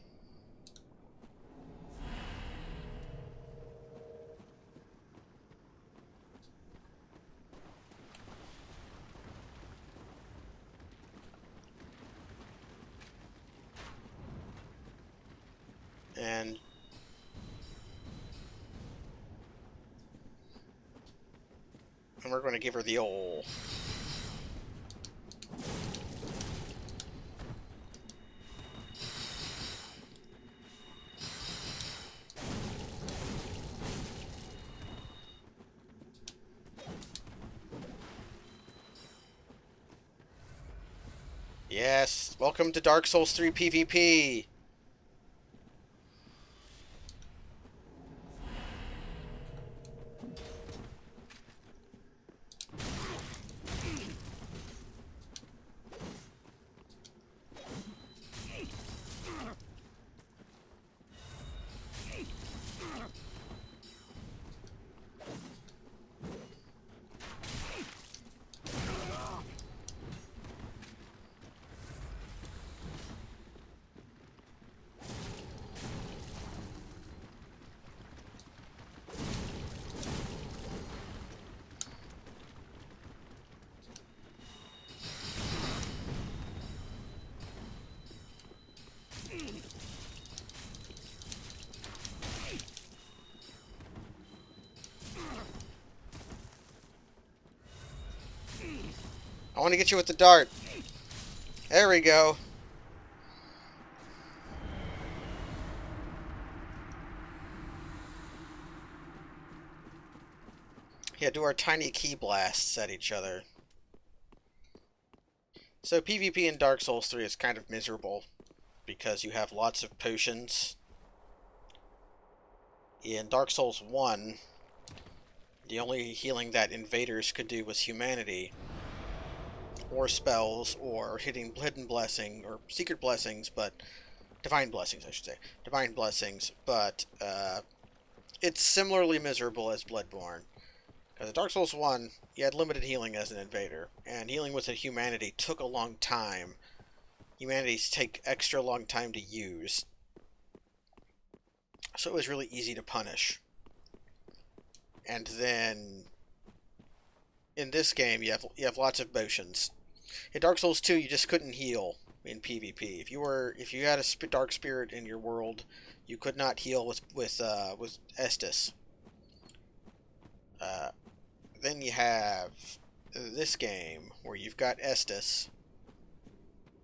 And we're going to give her the ole. Yes, welcome to Dark Souls 3 PvP. I want to get you with the dart. There we go. Yeah, do our tiny key blasts at each other. So PvP in Dark Souls 3 is kind of miserable because you have lots of potions. In Dark Souls 1, the only healing that invaders could do was humanity, or spells, or hidden blessing, or secret blessings, but divine blessings, I should say. Divine blessings, but it's similarly miserable as Bloodborne. Because in Dark Souls 1, you had limited healing as an invader, and healing with a humanity took a long time. Humanities take extra long time to use, so it was really easy to punish. And then in this game, you have lots of potions. In Dark Souls 2, you just couldn't heal in PvP. If you had a dark spirit in your world, you could not heal with Estus. Then you have this game where you've got Estus,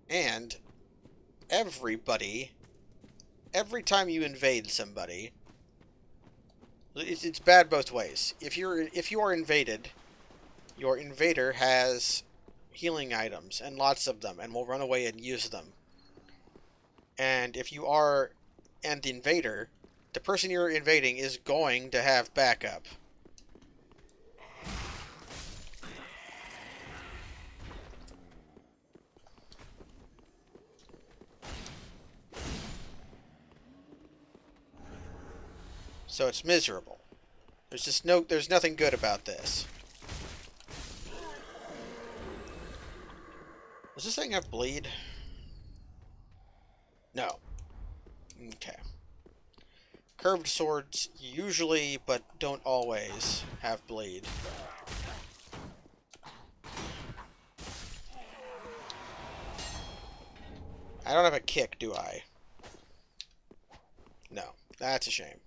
and everybody, every time you invade somebody, it's bad both ways. If you are invaded, your invader has healing items, and lots of them, and will run away and use them. And if you are the invader, the person you're invading is going to have backup. So it's miserable. There's nothing good about this. Does this thing have bleed? No. Okay. Curved swords usually, but don't always, have bleed. I don't have a kick, do I? No. That's a shame.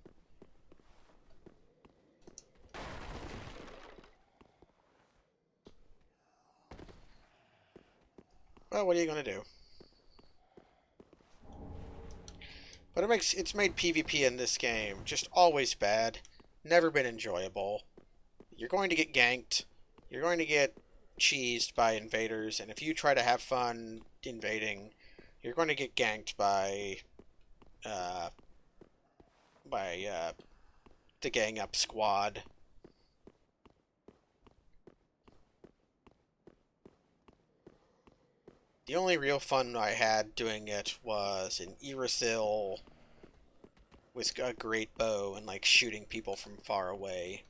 Well, what are you going to do? But it's made PvP in this game just always bad. Never been enjoyable. You're going to get ganked. You're going to get cheesed by invaders. And if you try to have fun invading, you're going to get ganked by the gang up squad. The only real fun I had doing it was in Irithyll with a great bow and like shooting people from far away.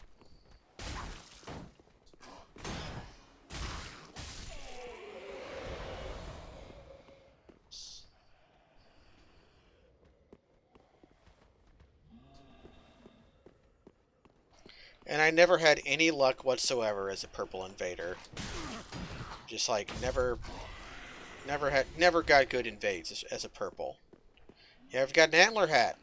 And I never had any luck whatsoever as a purple invader. Just like never got good invades as a purple. Yeah, I've got an antler hat.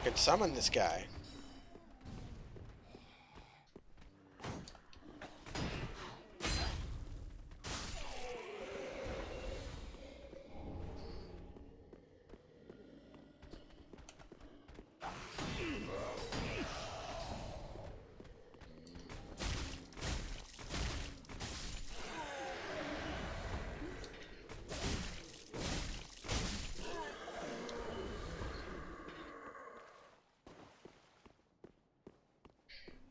could summon this guy.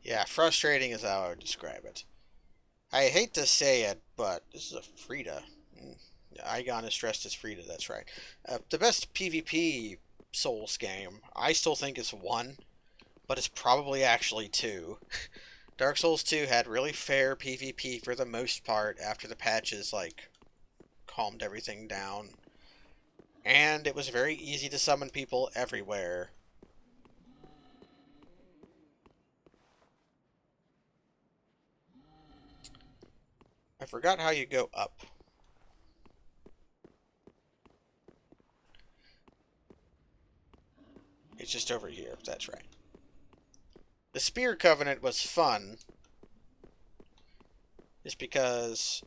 Yeah, frustrating is how I would describe it. I hate to say it, but this is a Frida. Igon is dressed as Frida, that's right. The best PvP Souls game, I still think is 1, but it's probably actually 2. Dark Souls 2 had really fair PvP for the most part after the patches, like, calmed everything down. And it was very easy to summon people everywhere. I forgot how you go up. It's just over here, that's right. The Spear Covenant was fun, just because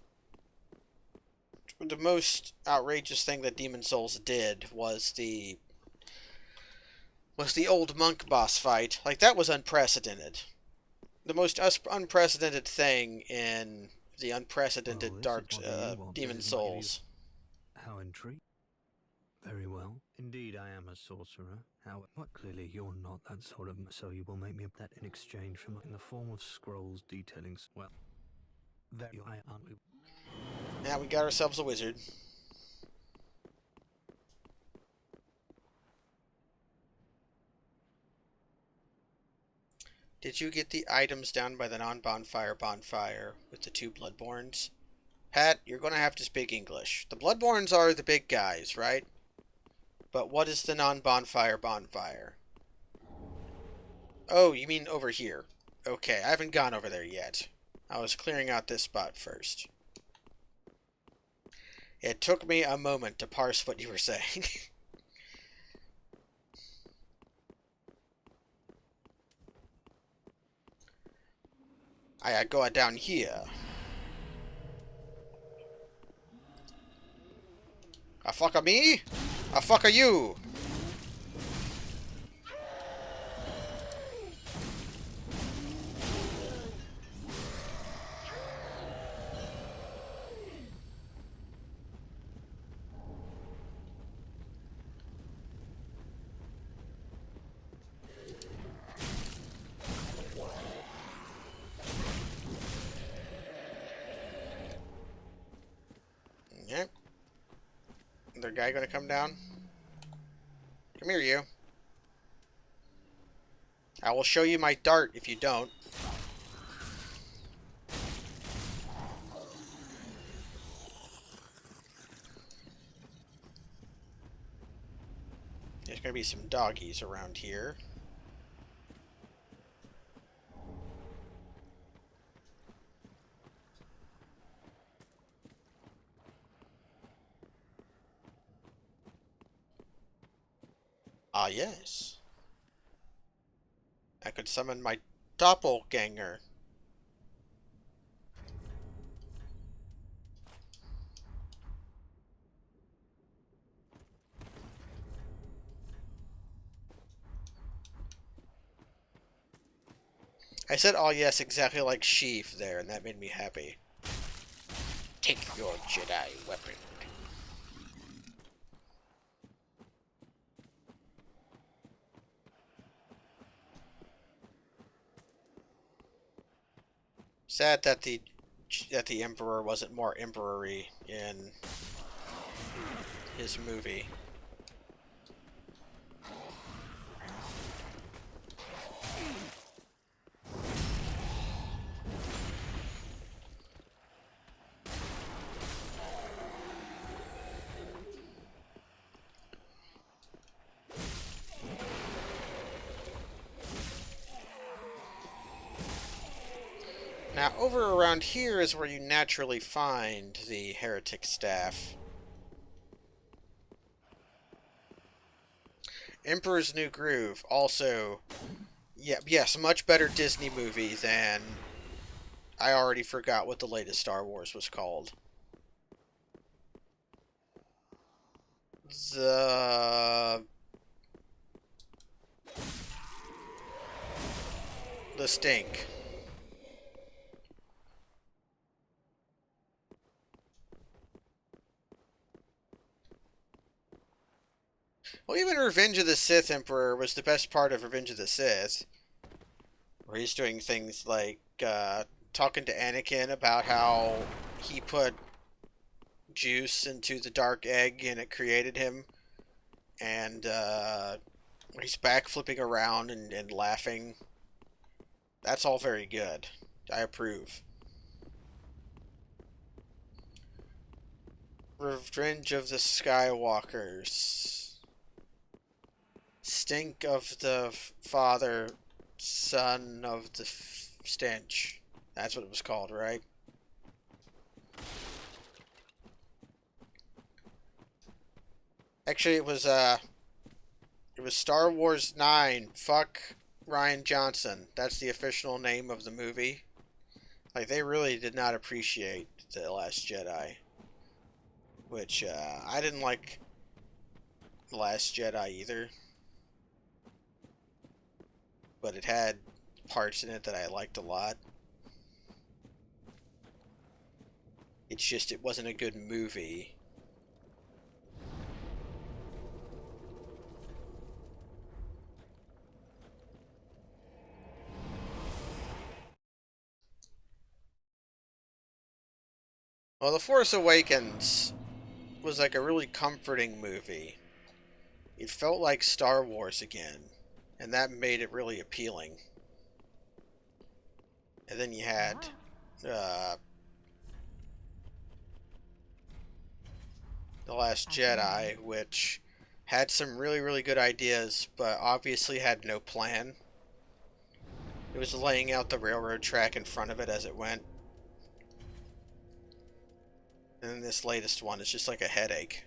the most outrageous thing that Demon Souls did was the old monk boss fight. Like, that was unprecedented. The most unprecedented thing in the unprecedented Demon Souls. How intriguing. Very well. Indeed, I am a sorcerer. How? What? Clearly, you're not that sort of. So you will make me that in exchange for in the form of scrolls detailing. Well, there you are, aren't we? Now we got ourselves a wizard. Did you get the items down by the non-bonfire bonfire with the 2 Bloodborns? Pat, you're going to have to speak English. The Bloodborns are the big guys, right? But what is the non-bonfire bonfire? Oh, you mean over here. Okay, I haven't gone over there yet. I was clearing out this spot first. It took me a moment to parse what you were saying. I go down here. A fuck of me? A fuck of you? Yep. Another guy gonna come down? Come here, you. I will show you my dart if you don't. There's gonna be some doggies around here. Ah, yes. I could summon my doppelganger. I said, oh yes, exactly like Sheev there, and that made me happy. Take your Jedi weapon. Sad that the Emperor wasn't more emperory in his movie. Now, over around here is where you naturally find the heretic staff. Emperor's New Groove, also, yeah, yes, much better Disney movie than, I already forgot what the latest Star Wars was called. The Stink. Well, even Revenge of the Sith Emperor was the best part of Revenge of the Sith. Where he's doing things like, talking to Anakin about how he put juice into the dark egg and it created him. And, he's backflipping around and laughing. That's all very good. I approve. Revenge of the Skywalkers. Stink of the Father, Son of the Stench. That's what it was called, right? Actually, it was Star Wars 9. Fuck Ryan Johnson. That's the official name of the movie. Like, they really did not appreciate The Last Jedi. Which, I didn't like The Last Jedi either. But it had parts in it that I liked a lot. It's just, it wasn't a good movie. Well, The Force Awakens was like a really comforting movie. It felt like Star Wars again, and that made it really appealing. And then you had The Last Jedi, which had some really, really good ideas, but obviously had no plan. It was laying out the railroad track in front of it as it went. And then this latest one is just like a headache.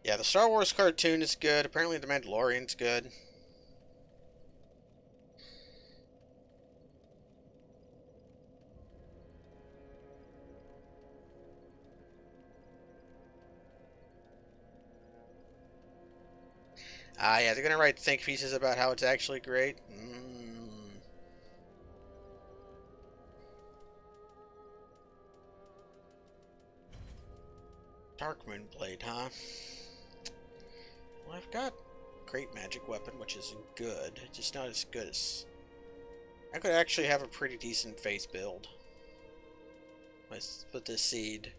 Yeah, the Star Wars cartoon is good. Apparently the Mandalorian's good. Ah, yeah, they're gonna write think pieces about how it's actually great. Dark Moonblade, huh? Well, I've got Great Magic Weapon, which is good. Just not as good as... I could actually have a pretty decent face build with this seed.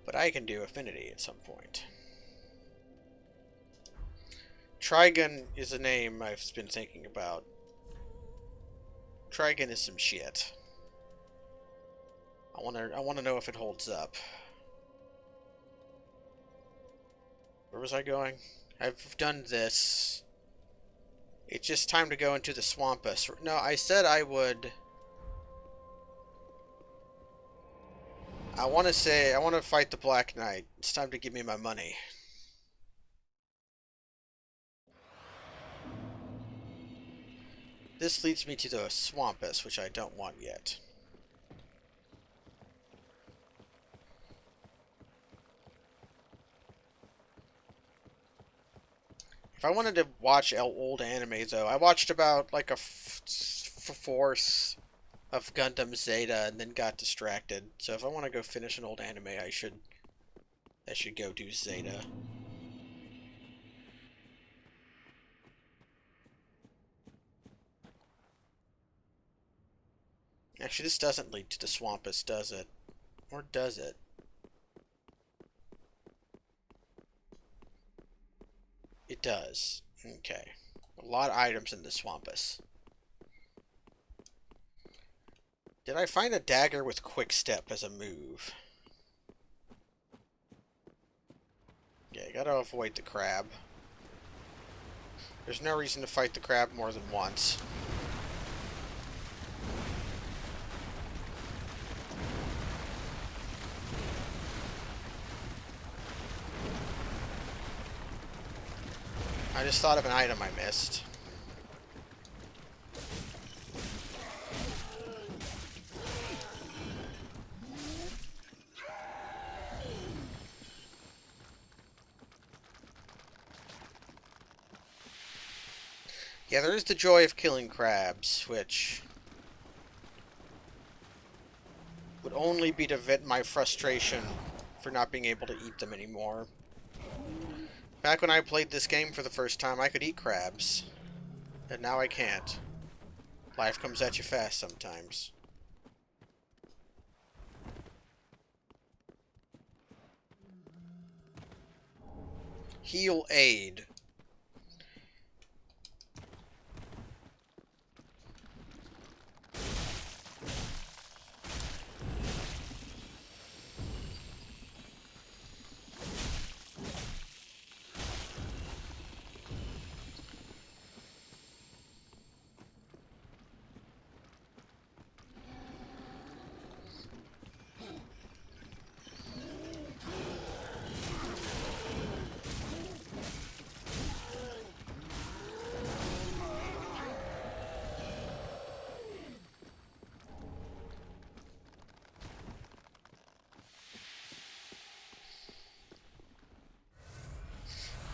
But I can do Affinity at some point. Trigun is a name I've been thinking about. Trigun is some shit. I wanna know if it holds up. Where was I going? I've done this. It's just time to go into the Swampus. No, I said I would... I want to fight the Black Knight. It's time to give me my money. This leads me to the Swampus, which I don't want yet. If I wanted to watch old anime, though, I watched about like a fourth of Gundam Zeta and then got distracted. So if I want to go finish an old anime, I should go do Zeta. Actually, this doesn't lead to the Swampus, does it? Or does it? It does. Okay. A lot of items in the Swampus. Did I find a dagger with quick step as a move? gotta avoid the crab. There's no reason to fight the crab more than once. I just thought of an item I missed. Yeah, there is the joy of killing crabs, which would only be to vent my frustration for not being able to eat them anymore. Back when I played this game for the first time, I could eat crabs. And now I can't. Life comes at you fast sometimes. Heal aid.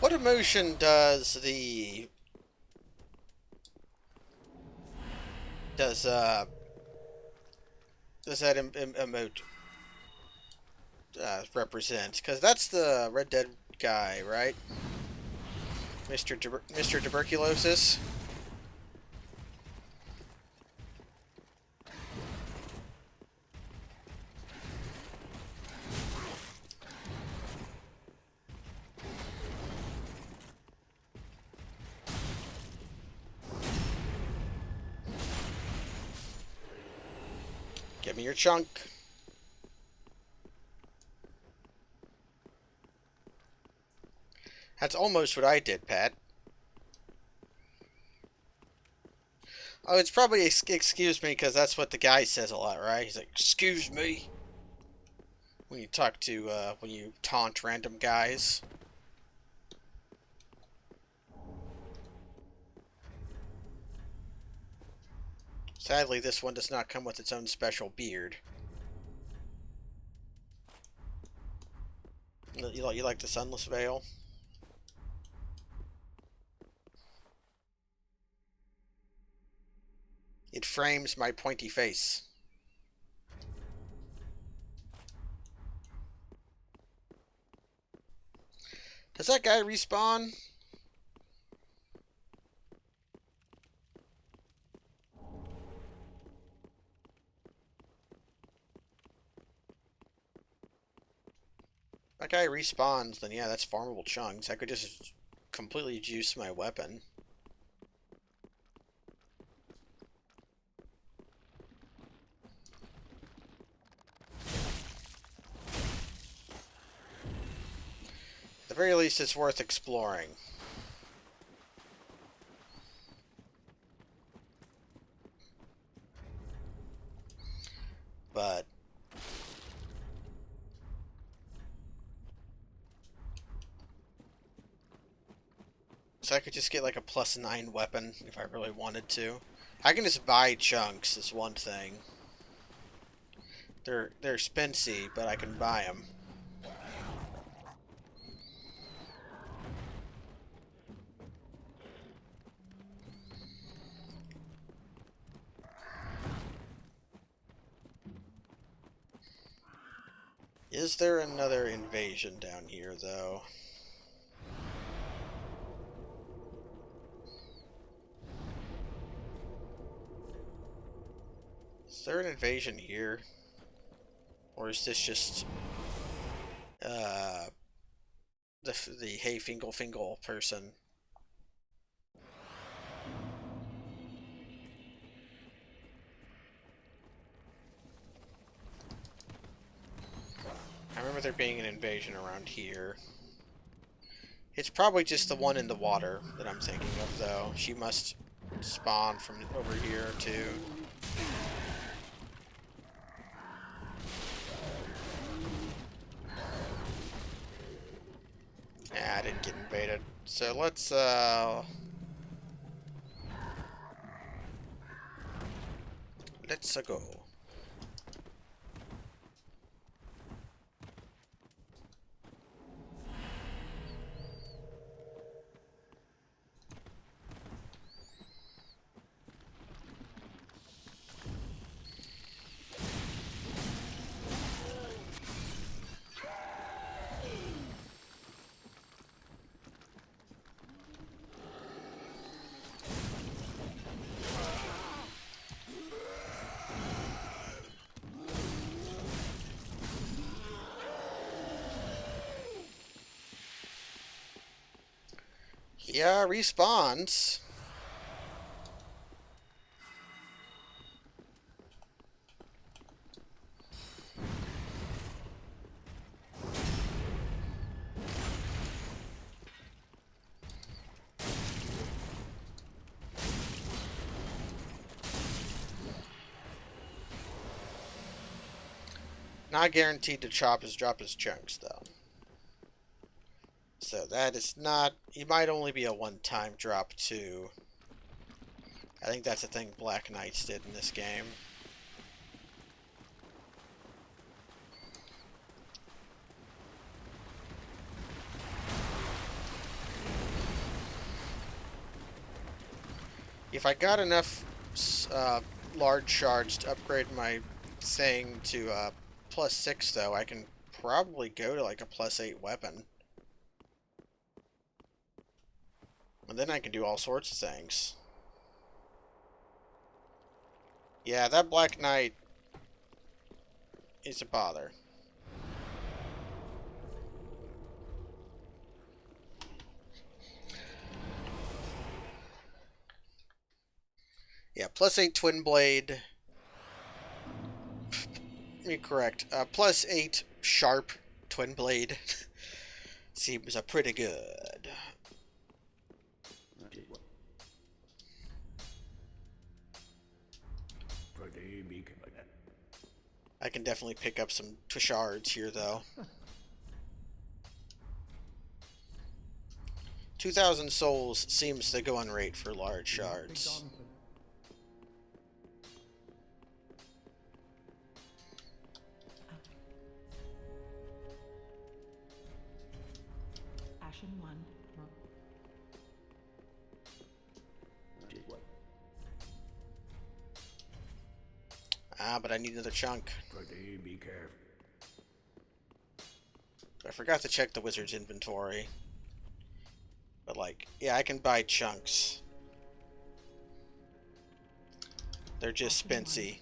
What emotion does the... Does that emote represent? Because that's the Red Dead guy, right? Mr. Tuberculosis? Give me your chunk. That's almost what I did, Pat. Oh, it's probably excuse me, because that's what the guy says a lot, right? He's like, excuse me. When you talk to, when you taunt random guys. Sadly, this one does not come with its own special beard. You like the Sunless Veil? It frames my pointy face. Does that guy respawn? That guy respawns, then yeah, that's farmable chunks. I could just completely juice my weapon. At the very least, it's worth exploring. But so I could just get like a +9 weapon if I really wanted to. I can just buy chunks, is one thing. They're expensive, but I can buy them. Is there another invasion down here, though? Is there an invasion here? Or is this just the Hey Fingal Fingal person? I remember there being an invasion around here. It's probably just the one in the water that I'm thinking of, though. She must spawn from over here, too. Nah, I didn't get invaded. So let's, let's go. Yeah, respawns. Not guaranteed to drop his chunks, though. So that is not... He might only be a one-time drop, too. I think that's a thing Black Knights did in this game. If I got enough large shards to upgrade my thing to +6, though, I can probably go to like a +8 weapon. And then I can do all sorts of things. Yeah, that Black Knight is a bother. Yeah, +8 Twin Blade. Let me correct. +8 Sharp Twin Blade. Seems pretty good. I can definitely pick up some shards here, though. 2,000 souls seems the going rate for large shards. Ashen 1. Ah, but I need another chunk. I forgot to check the wizard's inventory. But, like, yeah, I can buy chunks. They're just spency.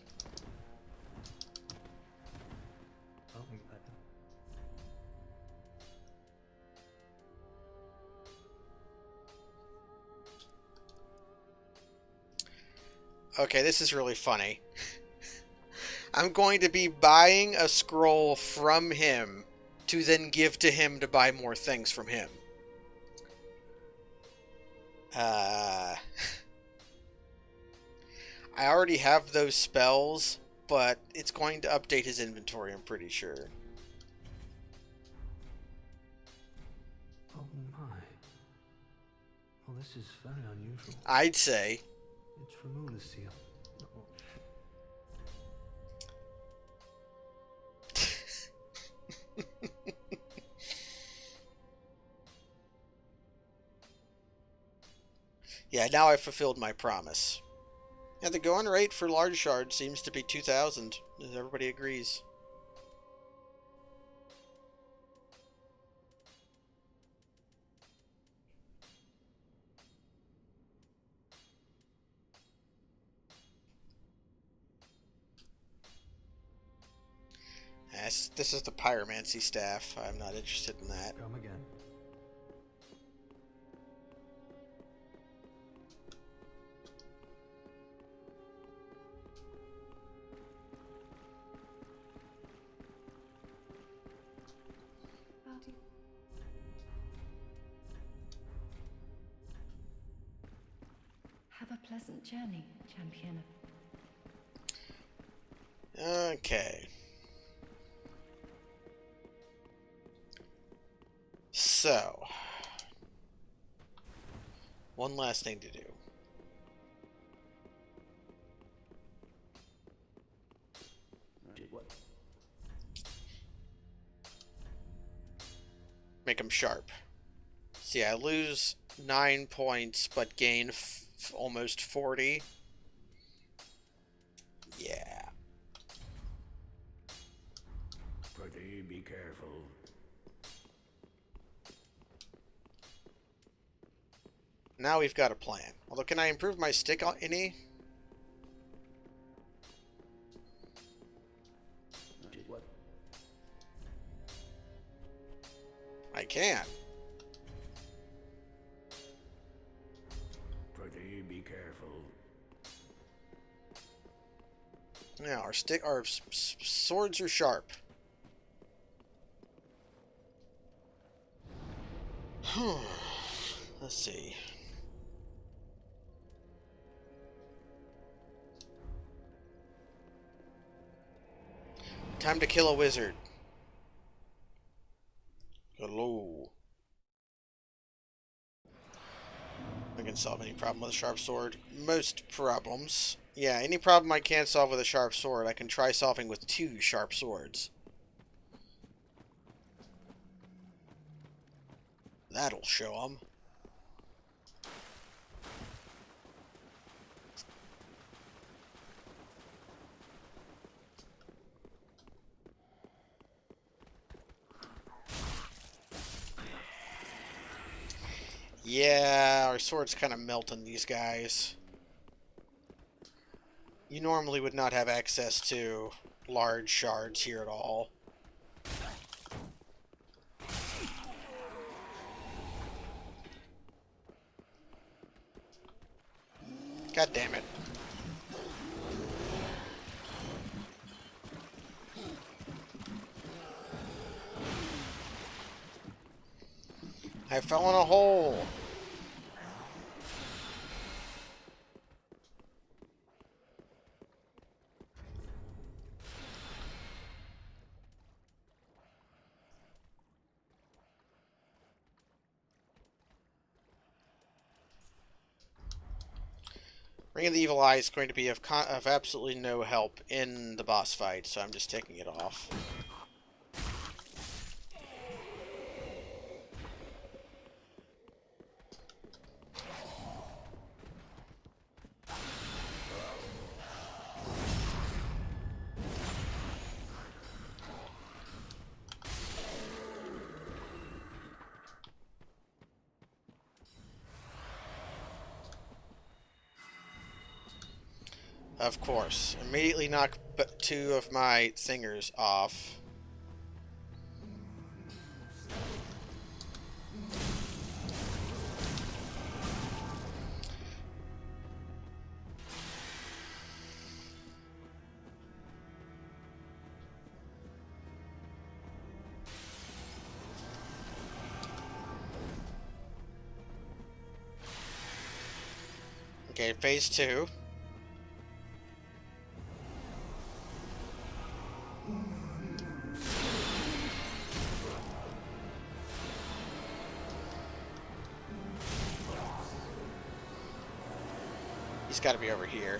Okay, this is really funny. I'm going to be buying a scroll from him to then give to him to buy more things from him. I already have those spells, but it's going to update his inventory, I'm pretty sure. Oh my. Well, this is very unusual. I'd say. It's from Ulasia. Yeah, now I've fulfilled my promise. Yeah, the going rate for large shards seems to be 2,000, as everybody agrees. This is the pyromancy staff. I'm not interested in that. Come again. a pleasant journey, champion. Okay. So, one last thing to do. Make them sharp. See, I lose 9 points, but gain almost 40. Yeah. Pretty, be careful. Now we've got a plan. Although, can I improve my stick any? What? I can. Pretty, be careful. Now, our swords are sharp. Let's see. Time to kill a wizard. Hello. I can solve any problem with a sharp sword. Most problems. Yeah, any problem I can't solve with a sharp sword, I can try solving with 2 sharp swords. That'll show 'em. Yeah, our swords kind of melt on these guys. You normally would not have access to large shards here at all. God damn it. I fell in a hole. Ring of the Evil Eye is going to be of absolutely no help in the boss fight, so I'm just taking it off. Of course. Immediately knock 2 of my singers off. Okay, phase 2. He's got to be over here.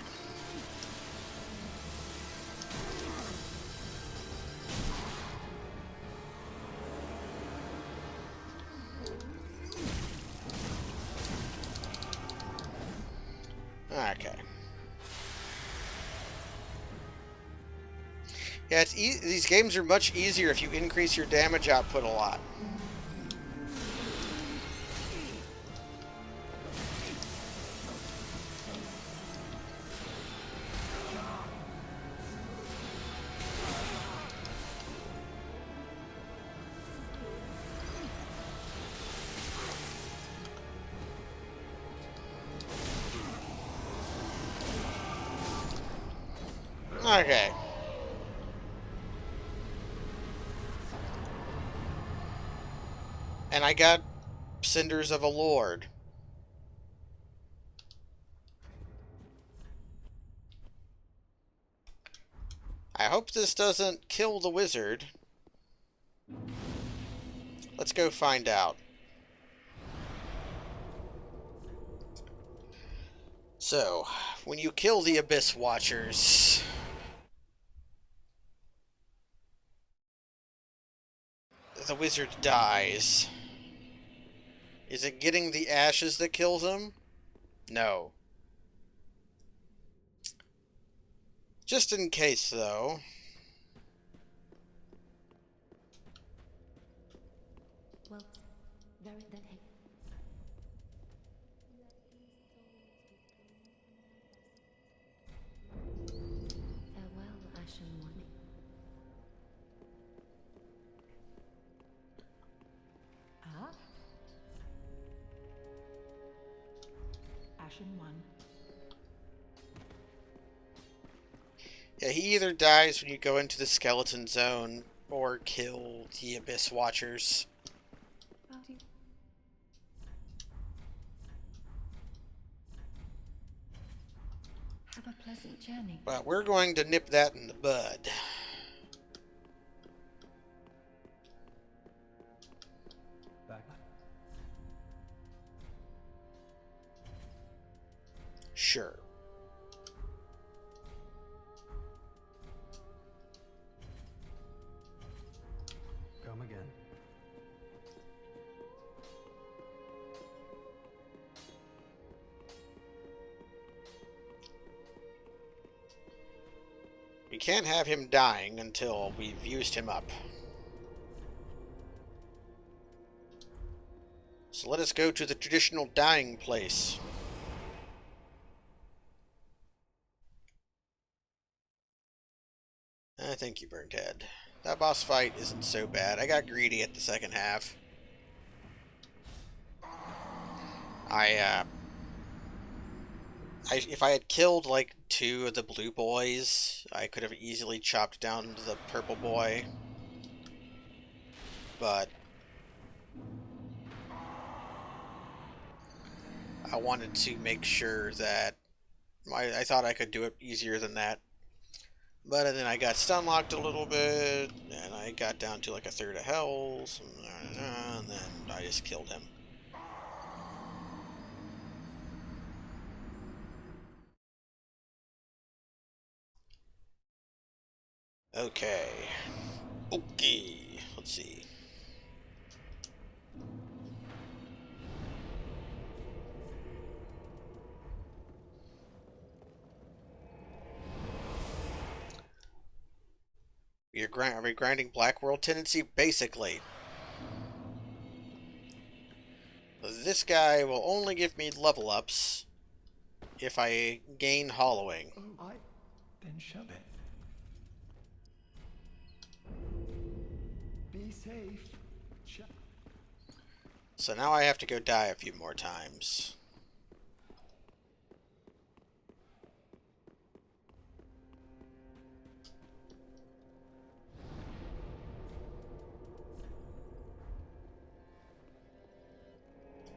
Okay. Yeah, these games are much easier if you increase your damage output a lot. Okay. And I got Cinders of a Lord. hope this doesn't kill the wizard. Let's go find out. So, when you kill the Abyss Watchers, the wizard dies. Is it getting the ashes that kills him? No. Just in case, though. Well, very then hey. Farewell, Ashen One. Ah? Ashen One. Yeah, he either dies when you go into the skeleton zone, or kill the Abyss Watchers. Have a pleasant journey. But we're going to nip that in the bud. Back. Sure. Come again. We can't have him dying until we've used him up. So let us go to the traditional dying place. Thank you, Burnt Head. That boss fight isn't so bad. I got greedy at the second half. If I had killed, like, 2 of the blue boys, I could have easily chopped down the purple boy. But I wanted to make sure that I thought I could do it easier than that. But then I got stun locked a little bit, and I got down to like a third of health, and then I just killed him. Okay. Okay. Let's see. Are we grinding Black World Tendency? Basically. This guy will only give me level ups if I gain hollowing. Oh, I then shall it. Be safe. So now I have to go die a few more times.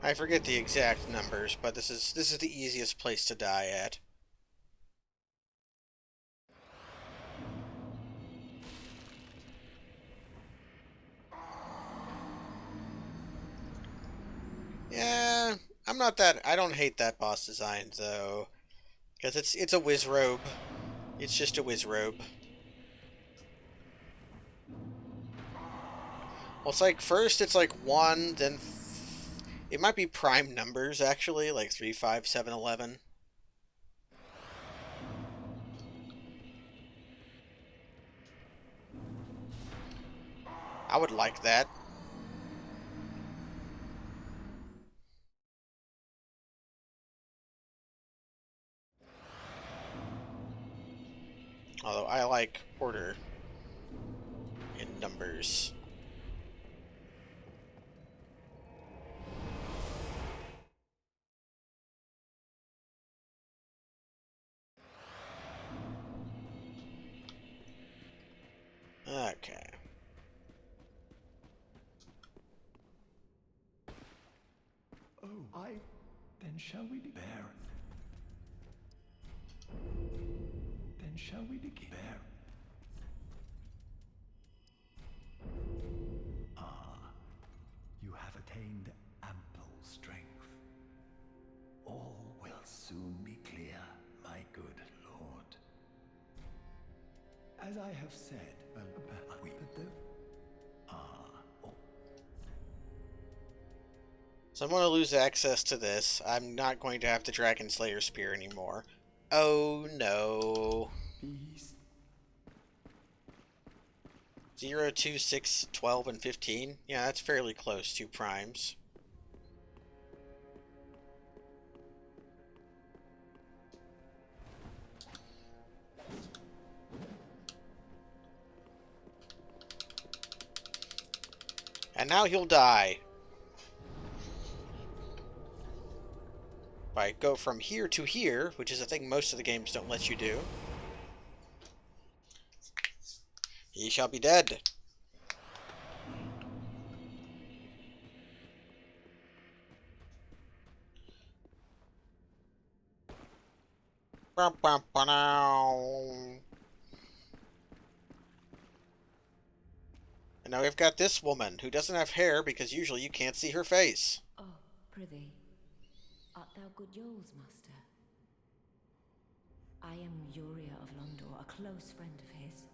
I forget the exact numbers, but this is the easiest place to die at. Yeah, I don't hate that boss design though, because it's a wizrobe. It's just a wizrobe. Well, it's like first it's like 1, then it might be prime numbers actually, like 3, 5, 7, 11. I would like that. Although I like order in numbers. Okay. Oh, then shall we bear? Then shall we bear? As I have said, we but though. Oh. So I'm going to lose access to this. I'm not going to have the Dragon Slayer Spear anymore. Oh no. Beast. 0, 2, 6, 12, and 15? Yeah, that's fairly close to primes. And now he'll die. If I go from here to here, which is a thing most of the games don't let you do, he shall be dead. And now we've got this woman, who doesn't have hair because usually you can't see her face. Oh, prithee, art thou good Yoel's master? I am Uria of Londor, a close friend of his.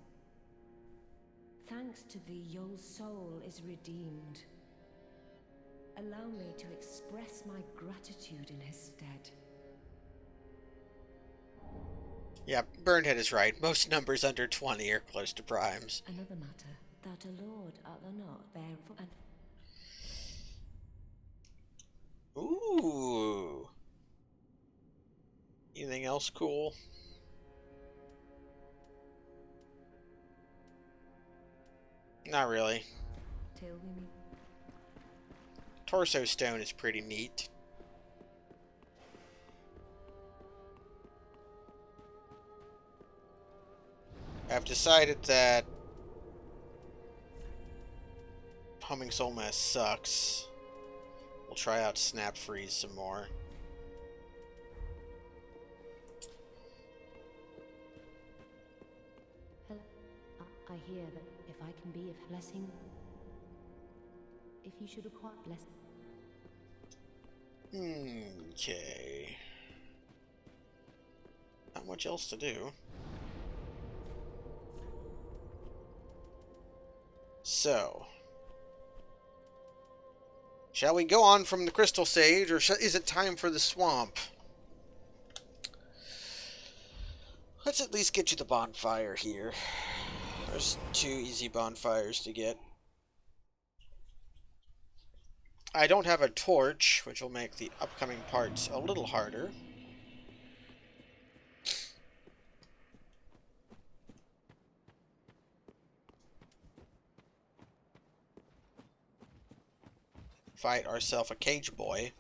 Thanks to thee, Yoel's soul is redeemed. Allow me to express my gratitude in his stead. Yeah, Burnhead is right. Most numbers under 20 are close to primes. Another matter, thou a lord art thou not, therefore and Ooh. Anything else cool? Not really. till we meet. Torso Stone is pretty neat. I've decided that Humming Soul Mass sucks. We'll try out Snap Freeze some more. Hello. I hear that if I can be of blessing, if you should acquire blessing. Okay. Not much else to do. So, shall we go on from the Crystal Sage, or is it time for the swamp? Let's at least get to the bonfire here. There's 2 easy bonfires to get. I don't have a torch, which will make the upcoming parts a little harder. Fight ourselves a cage boy.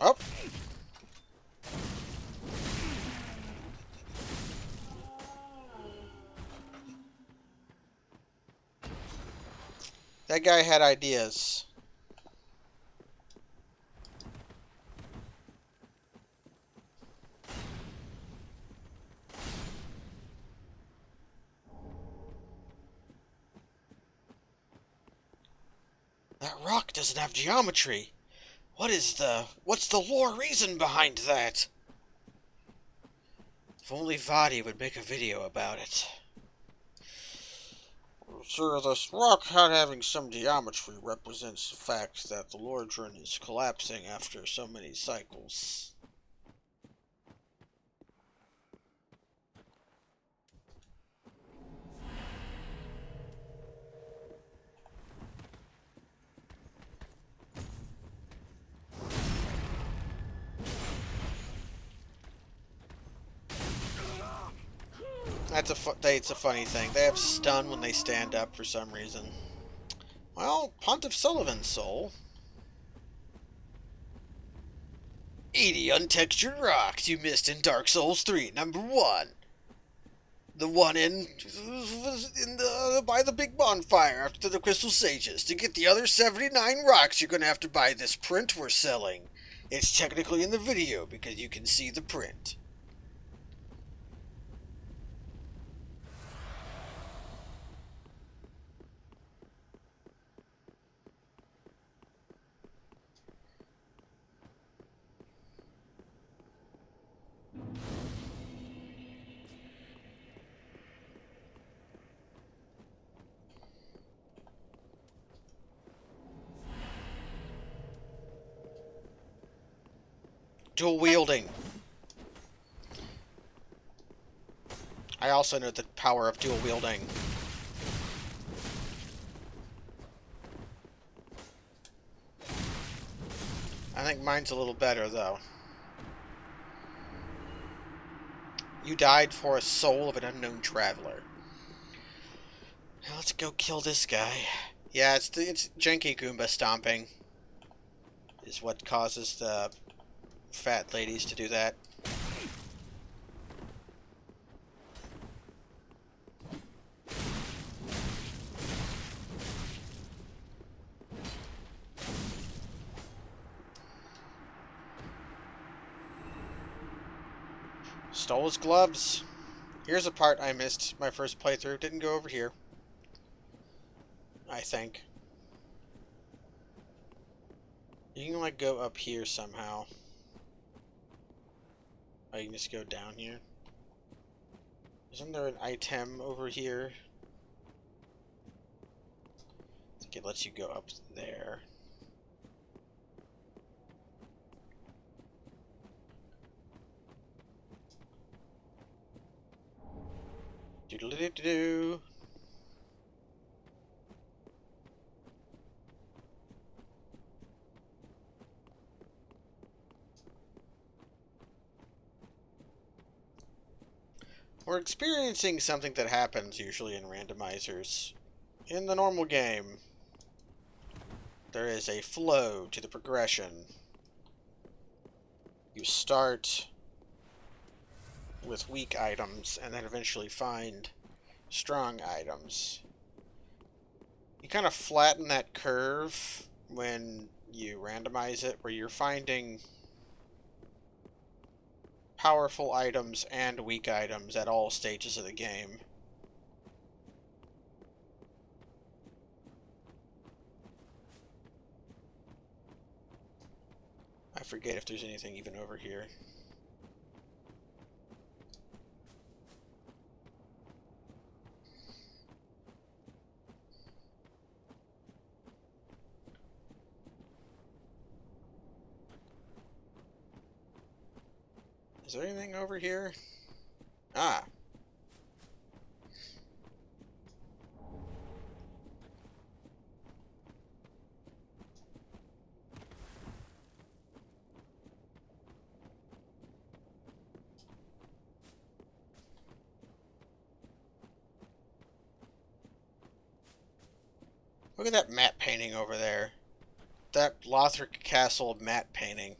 Oh! That guy had ideas. That rock doesn't have geometry. What's the lore reason behind that? If only Vadi would make a video about it. Sir, this rock not having some geometry represents the fact that the Lordran is collapsing after so many cycles. It's a funny thing. They have stun when they stand up for some reason. Well, Pontiff Sullivan's soul. 80 untextured rocks you missed in Dark Souls 3, number 1. The one by the big bonfire after the Crystal Sages. To get the other 79 rocks, you're gonna have to buy this print we're selling. It's technically in the video because you can see the print. Dual wielding. I also know the power of dual wielding. I think mine's a little better, though. You died for a soul of an unknown traveler. Now let's go kill this guy. Yeah, it's janky Goomba stomping. Is what causes the fat ladies to do that. Stole his gloves. Here's a part I missed my first playthrough. Didn't go over here. I think. You can, like, go up here somehow. Oh, you can just go down here. Isn't there an item over here? I think it lets you go up there. Doodle-doo-doo-doo. We're experiencing something that happens usually in randomizers. In the normal game, there is a flow to the progression. You start with weak items and then eventually find strong items. You kind of flatten that curve when you randomize it, where you're finding powerful items and weak items at all stages of the game. I forget if there's anything even over here. Is there anything over here? Ah. Look at that matte painting over there. That Lothric Castle matte painting.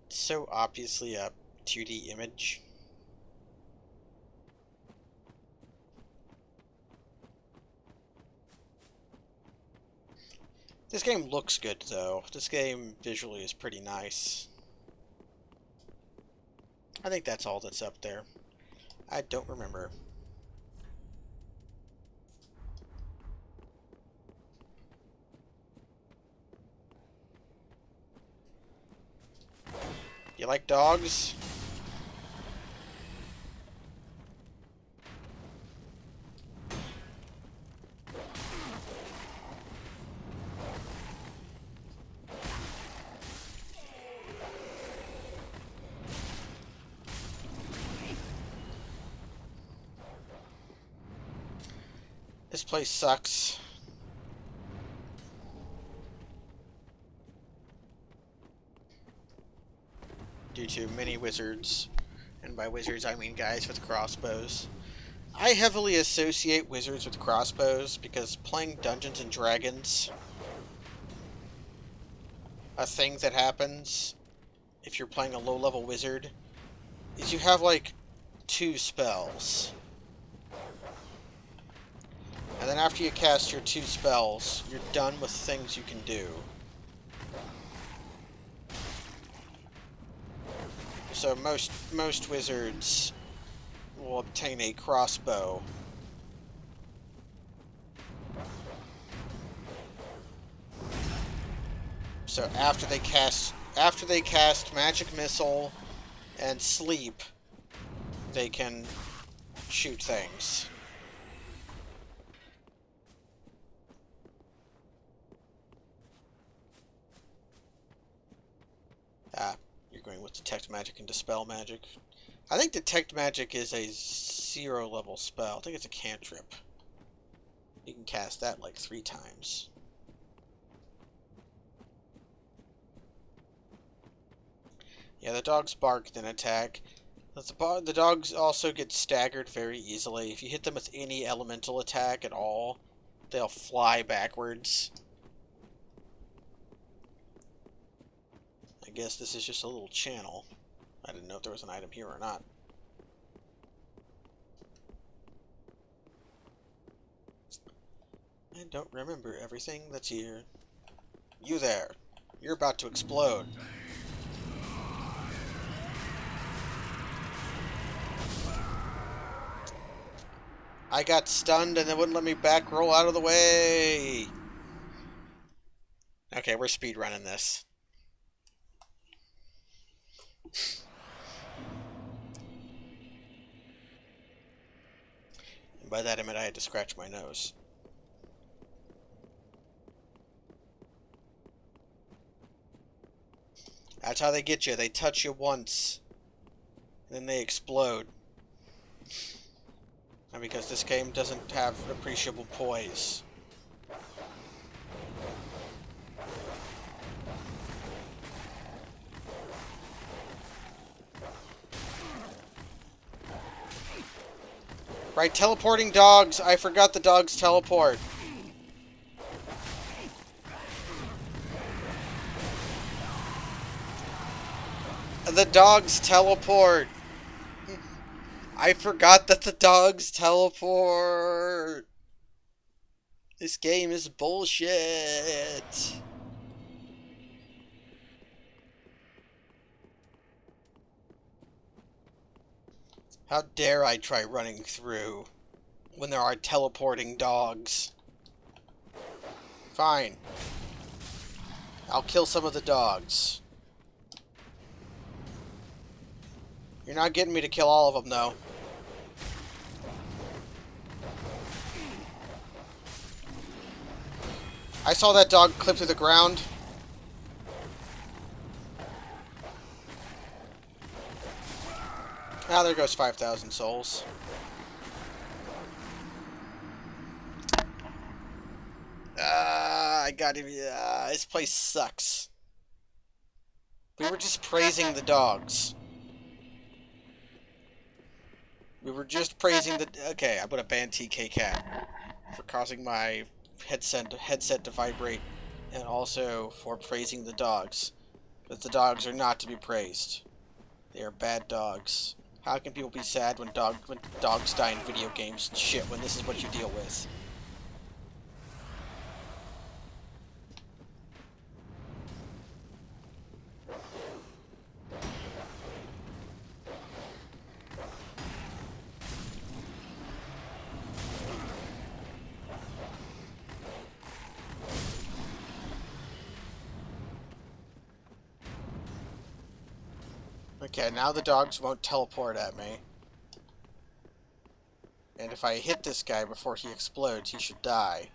It's so obviously a 2D image. This game looks good, though. This game visually is pretty nice. I think that's all that's up there. I don't remember. You like dogs? This place sucks. Due to many wizards, and by wizards I mean guys with crossbows. I heavily associate wizards with crossbows because playing Dungeons and Dragons, a thing that happens if you're playing a low-level wizard is you have like 2 spells. And then after you cast your 2 spells, you're done with things you can do. so most wizards will obtain a crossbow. So after they cast magic missile and sleep, they can shoot things. Ah, you're going with Detect Magic and Dispel Magic. I think Detect Magic is a 0 level spell. I think it's a cantrip. You can cast that like 3 times. Yeah, the dogs bark, then attack. The dogs also get staggered very easily. If you hit them with any elemental attack at all, they'll fly backwards. I guess this is just a little channel. I didn't know if there was an item here or not. I don't remember everything that's here. You there. You're about to explode. I got stunned and it wouldn't let me back roll out of the way. Okay, we're speedrunning this. And by that I meant I had to scratch my nose. That's how they get you. They touch you once, and then they explode. And because this game doesn't have appreciable poise. Right, teleporting dogs. I forgot the dogs teleport. The dogs teleport. I forgot that the dogs teleport. This game is bullshit. How dare I try running through when there are teleporting dogs? Fine. I'll kill some of the dogs. You're not getting me to kill all of them, though. I saw that dog clip through the ground. Ah, there goes 5,000 souls. I got him. This place sucks. We were just praising the dogs. We were just praising the... Okay, I'm gonna ban TK Cat for causing my headset to vibrate, and also for praising the dogs. But the dogs are not to be praised. They are bad dogs. How can people be sad when dogs die in video games and shit when this is what you deal with? Okay, now the dogs won't teleport at me. And if I hit this guy before he explodes, he should die.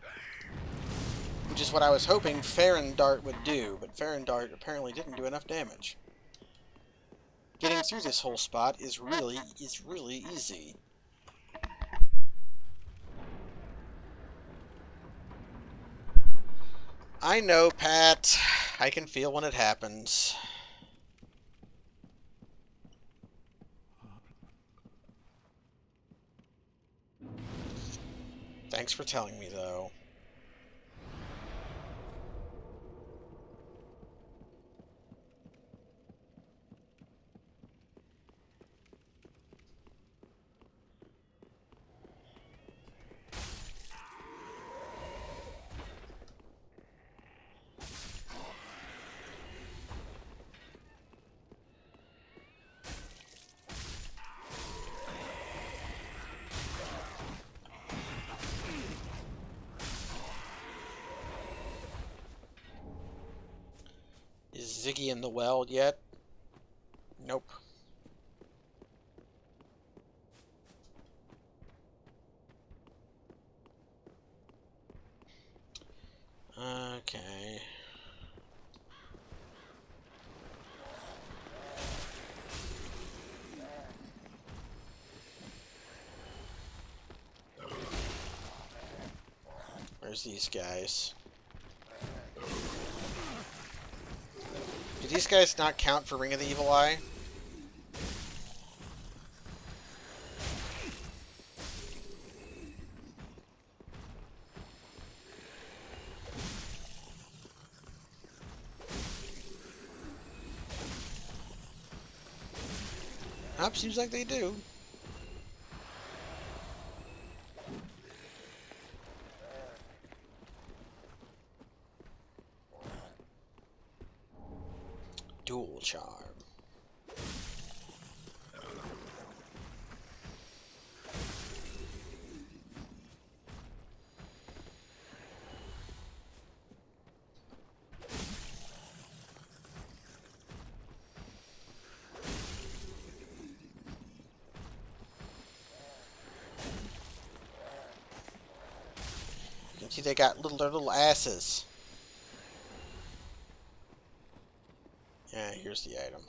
Which is what I was hoping Farron Dart would do, but Farron Dart apparently didn't do enough damage. Getting through this whole spot is really easy. I know, Pat. I can feel when it happens. Thanks for telling me, though. Ziggy in the well yet? Nope. Okay. Where's these guys? Do these guys not count for Ring of the Evil Eye? Nope, seems like they do. Dual charm. You can see they got little asses. Yeah, here's the item.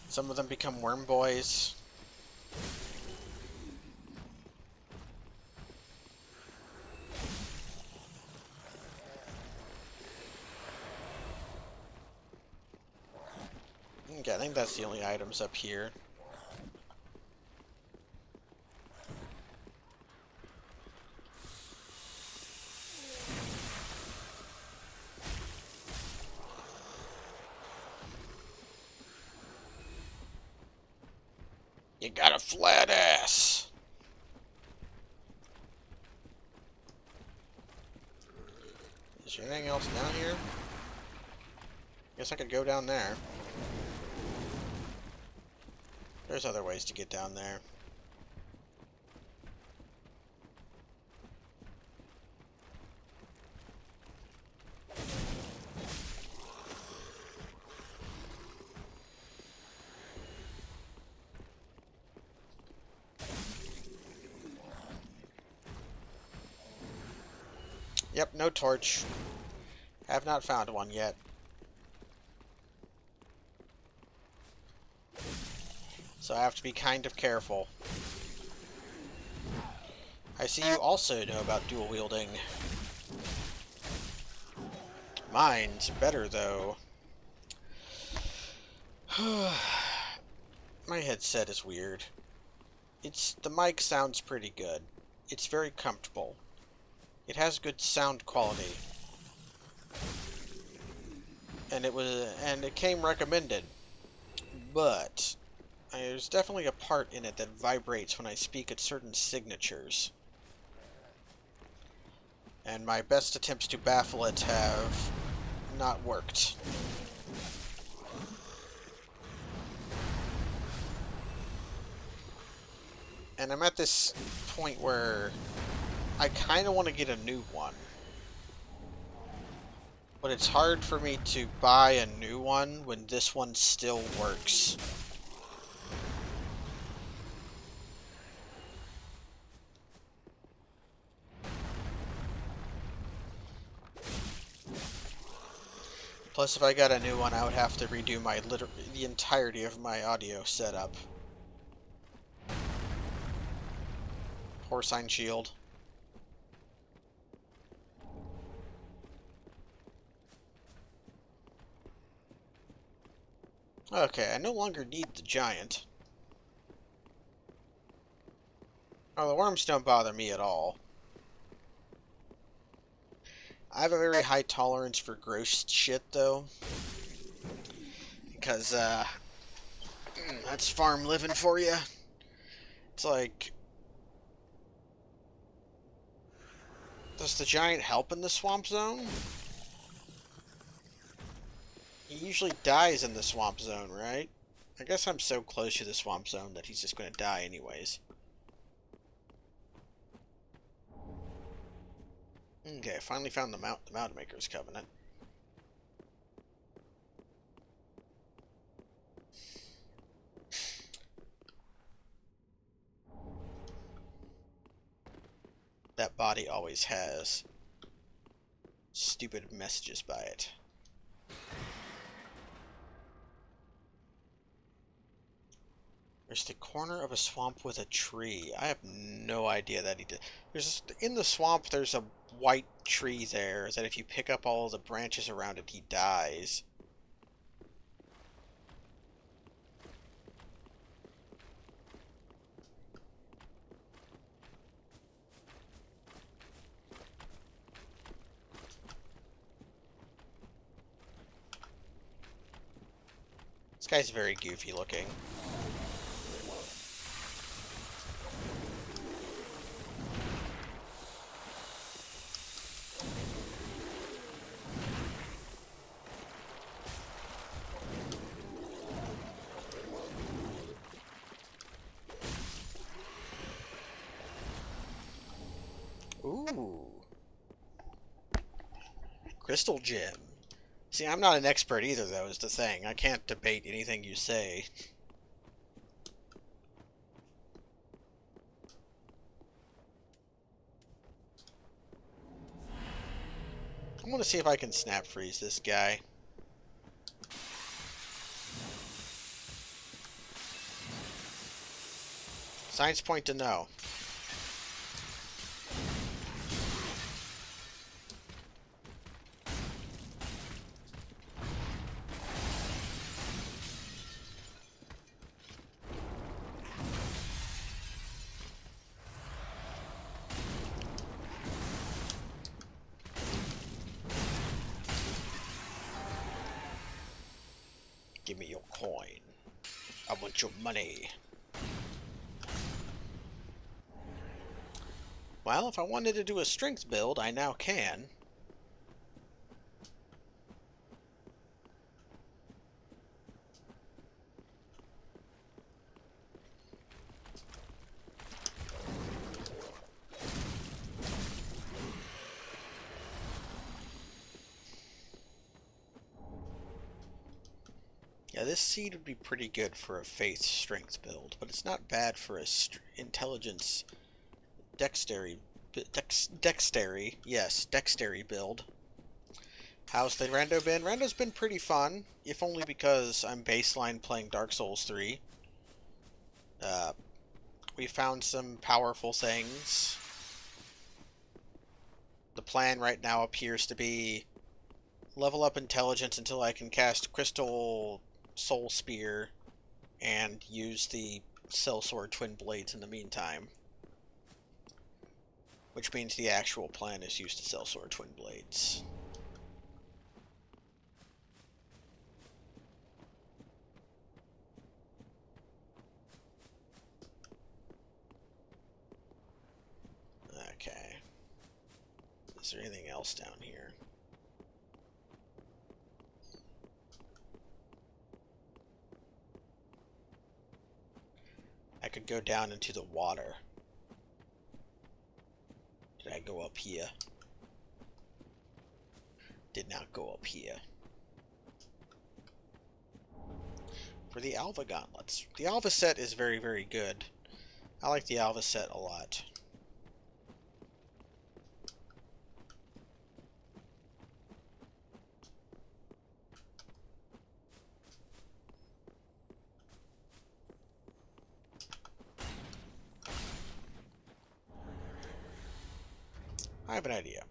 Some of them become worm boys. Okay, I think that's the only items up here. You got a flat ass. Is there anything else down here? Guess I could go down there. There's other ways to get down there. Yep, no torch. Have not found one yet. So I have to be kind of careful. I see you also know about dual wielding. Mine's better, though. My headset is weird. The mic sounds pretty good. It's very comfortable. It has good sound quality. And it came recommended. But there's definitely a part in it that vibrates when I speak at certain signatures. And my best attempts to baffle it have not worked. And I'm at this point where I kind of want to get a new one. But it's hard for me to buy a new one when this one still works. Plus, if I got a new one, I would have to redo the entirety of my audio setup. Porcine shield. Okay, I no longer need the giant. Oh, the worms don't bother me at all. I have a very high tolerance for gross shit, though. Because, that's farm living for you. It's like... Does the giant help in the swamp zone? He usually dies in the swamp zone, right? I guess I'm so close to the swamp zone that he's just going to die anyways. Okay, finally found the Mountain Maker's Covenant. That body always has stupid messages by it. There's the corner of a swamp with a tree. I have no idea that he did. In the swamp, there's a white tree there that if you pick up all the branches around it, he dies. This guy's very goofy looking. Ooh. Crystal gem. See, I'm not an expert either, though, is the thing. I can't debate anything you say. I want to see if I can snap freeze this guy. Science point to no. Give me your coin. I want your money. Well, if I wanted to do a strength build, I now can. Yeah, this seed would be pretty good for a faith strength build, but it's not bad for a intelligence dexterity build. How's the rando been? Rando's been pretty fun, if only because I'm baseline playing Dark Souls 3. We found some powerful things. The plan right now appears to be level up intelligence until I can cast Crystal Soul Spear and use the Sellsword Twin Blades in the meantime. Which means the actual plan is use the Sellsword Twin Blades. Okay. Is there anything else down here? I could go down into the water. Did I go up here? Did not go up here. For the Alva gauntlets. The Alva set is very, very good. I like the Alva set a lot. I have an idea.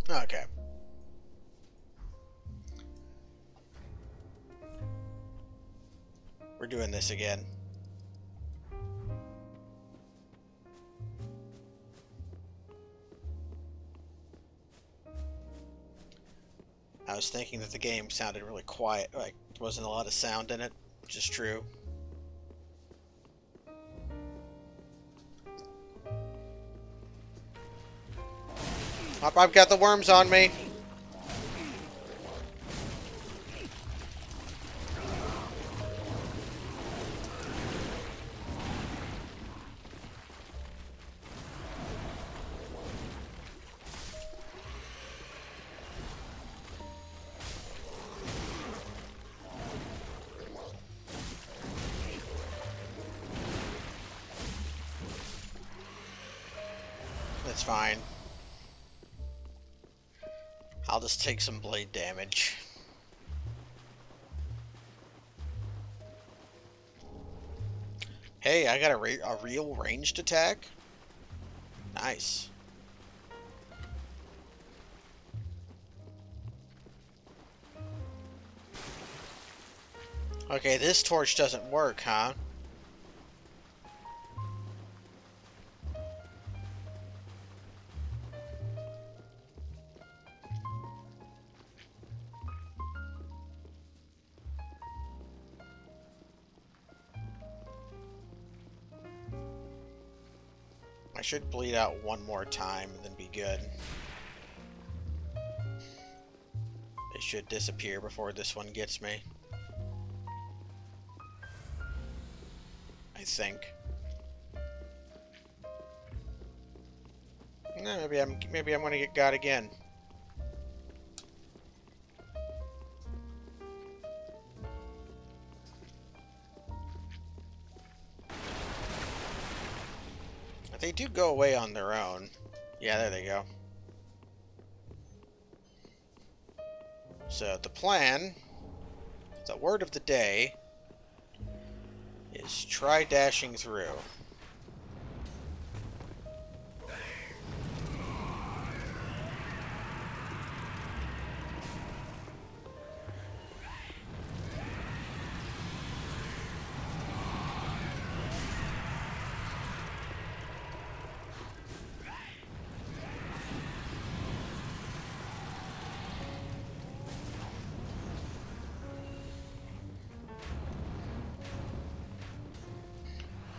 Okay. We're doing this again. I was thinking that the game sounded really quiet, like there wasn't a lot of sound in it, which is true. I've got the worms on me. That's fine. I'll just take some blade damage. Hey, I got a real ranged attack? Nice. Okay, this torch doesn't work, huh? I should bleed out one more time and then be good. It should disappear before this one gets me. I think. No, maybe I'm gonna get got again. They do go away on their own. Yeah, there they go. So the plan, the word of the day, is try dashing through.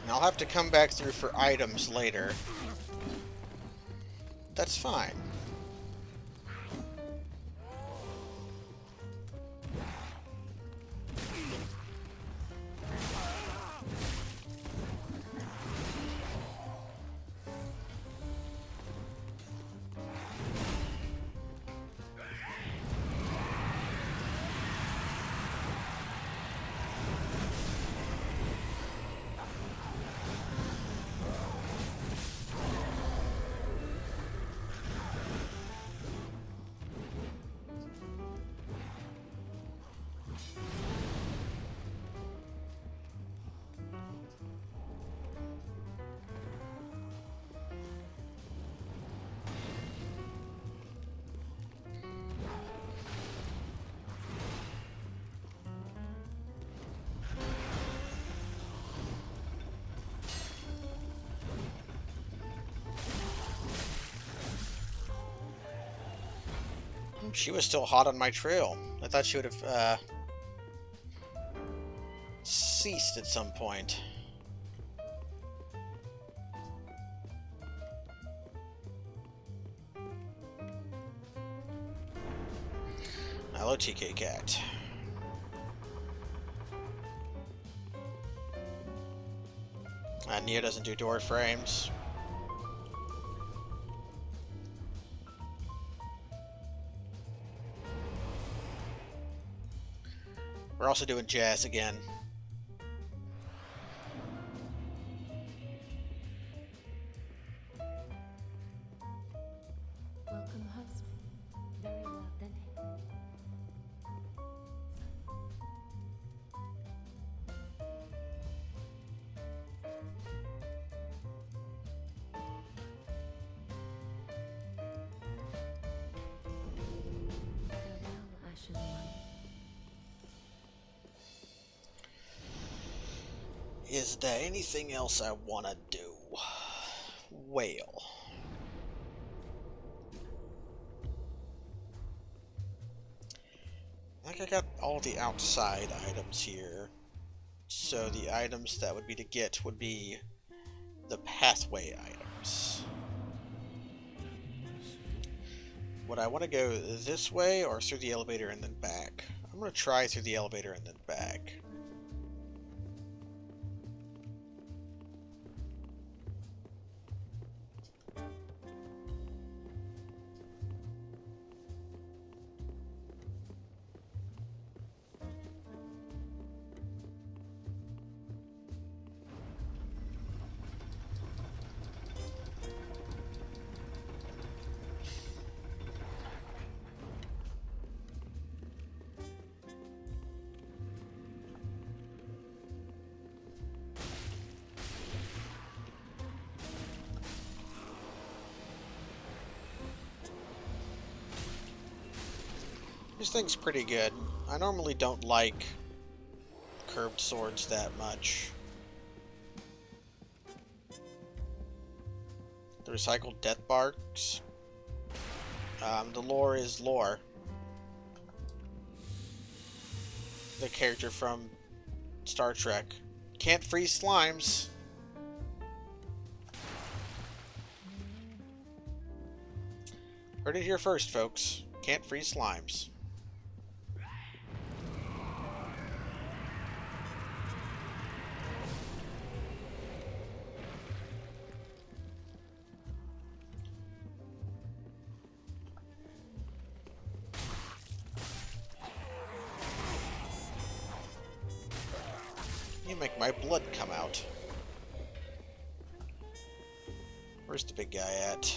And I'll have to come back through for items later. That's fine. She was still hot on my trail. I thought she would have ceased at some point. Hello, TK Cat. Nia doesn't do door frames. We're also doing jazz again. Welcome, host. Very well then. Is there anything else I want to do? Whale. I think I got all the outside items here. So the items that would be to get would be the pathway items. Would I want to go this way or through the elevator and then back? I'm going to try through the elevator and then back. This thing's pretty good. I normally don't like curved swords that much. The recycled death barks. The lore is lore. The character from Star Trek. Can't freeze slimes. Heard it here first, folks. Can't freeze slimes. You make my blood come out. Where's the big guy at?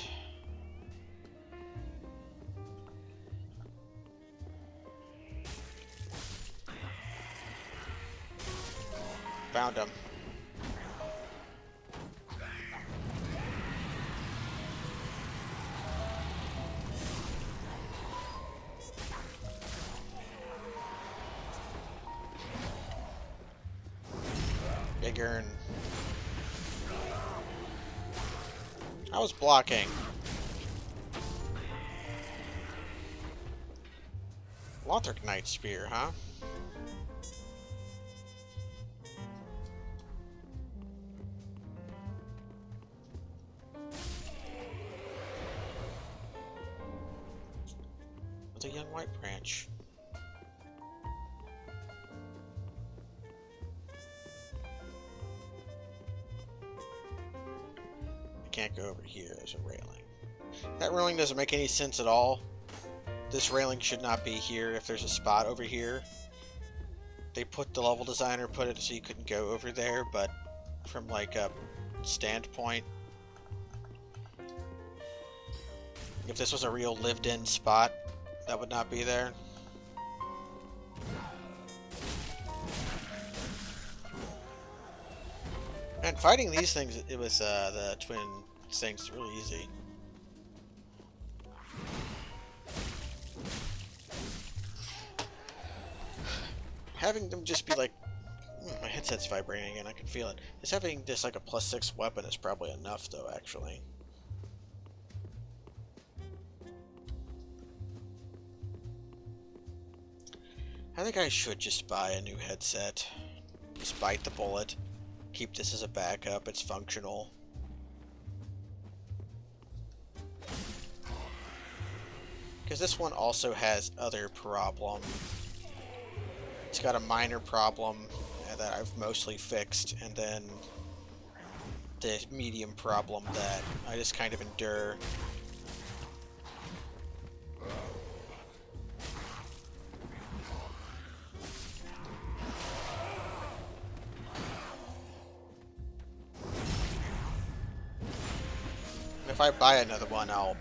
Found him. Bigger and... I was blocking. Lothric Knight Spear, huh? With a young white branch. Can't go over here. There's a railing. That railing doesn't make any sense at all. This railing should not be here if there's a spot over here. They put the level designer put it so you couldn't go over there, but from like a standpoint, if this was a real lived-in spot, that would not be there. And fighting these things, it was the twin things, really easy. Having them just be like, my headset's vibrating again, I can feel it. Just having this like a +6 weapon is probably enough though, actually. I think I should just buy a new headset. Just bite the bullet. Keep this as a backup, it's functional. Because this one also has other problem. It's got a minor problem that I've mostly fixed, and then the medium problem that I just kind of endure. If I buy another one, I'll...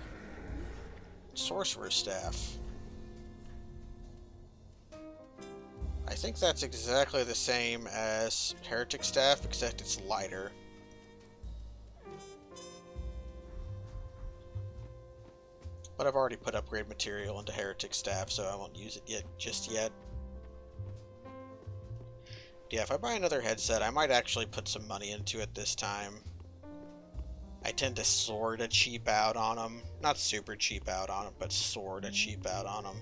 Sorcerer's Staff. I think that's exactly the same as Heretic Staff, except it's lighter. But I've already put upgrade material into Heretic Staff, so I won't use it yet, just yet. Yeah, if I buy another headset, I might actually put some money into it this time. I tend to sort of cheap out on them. Not super cheap out on them, but sort of cheap out on them.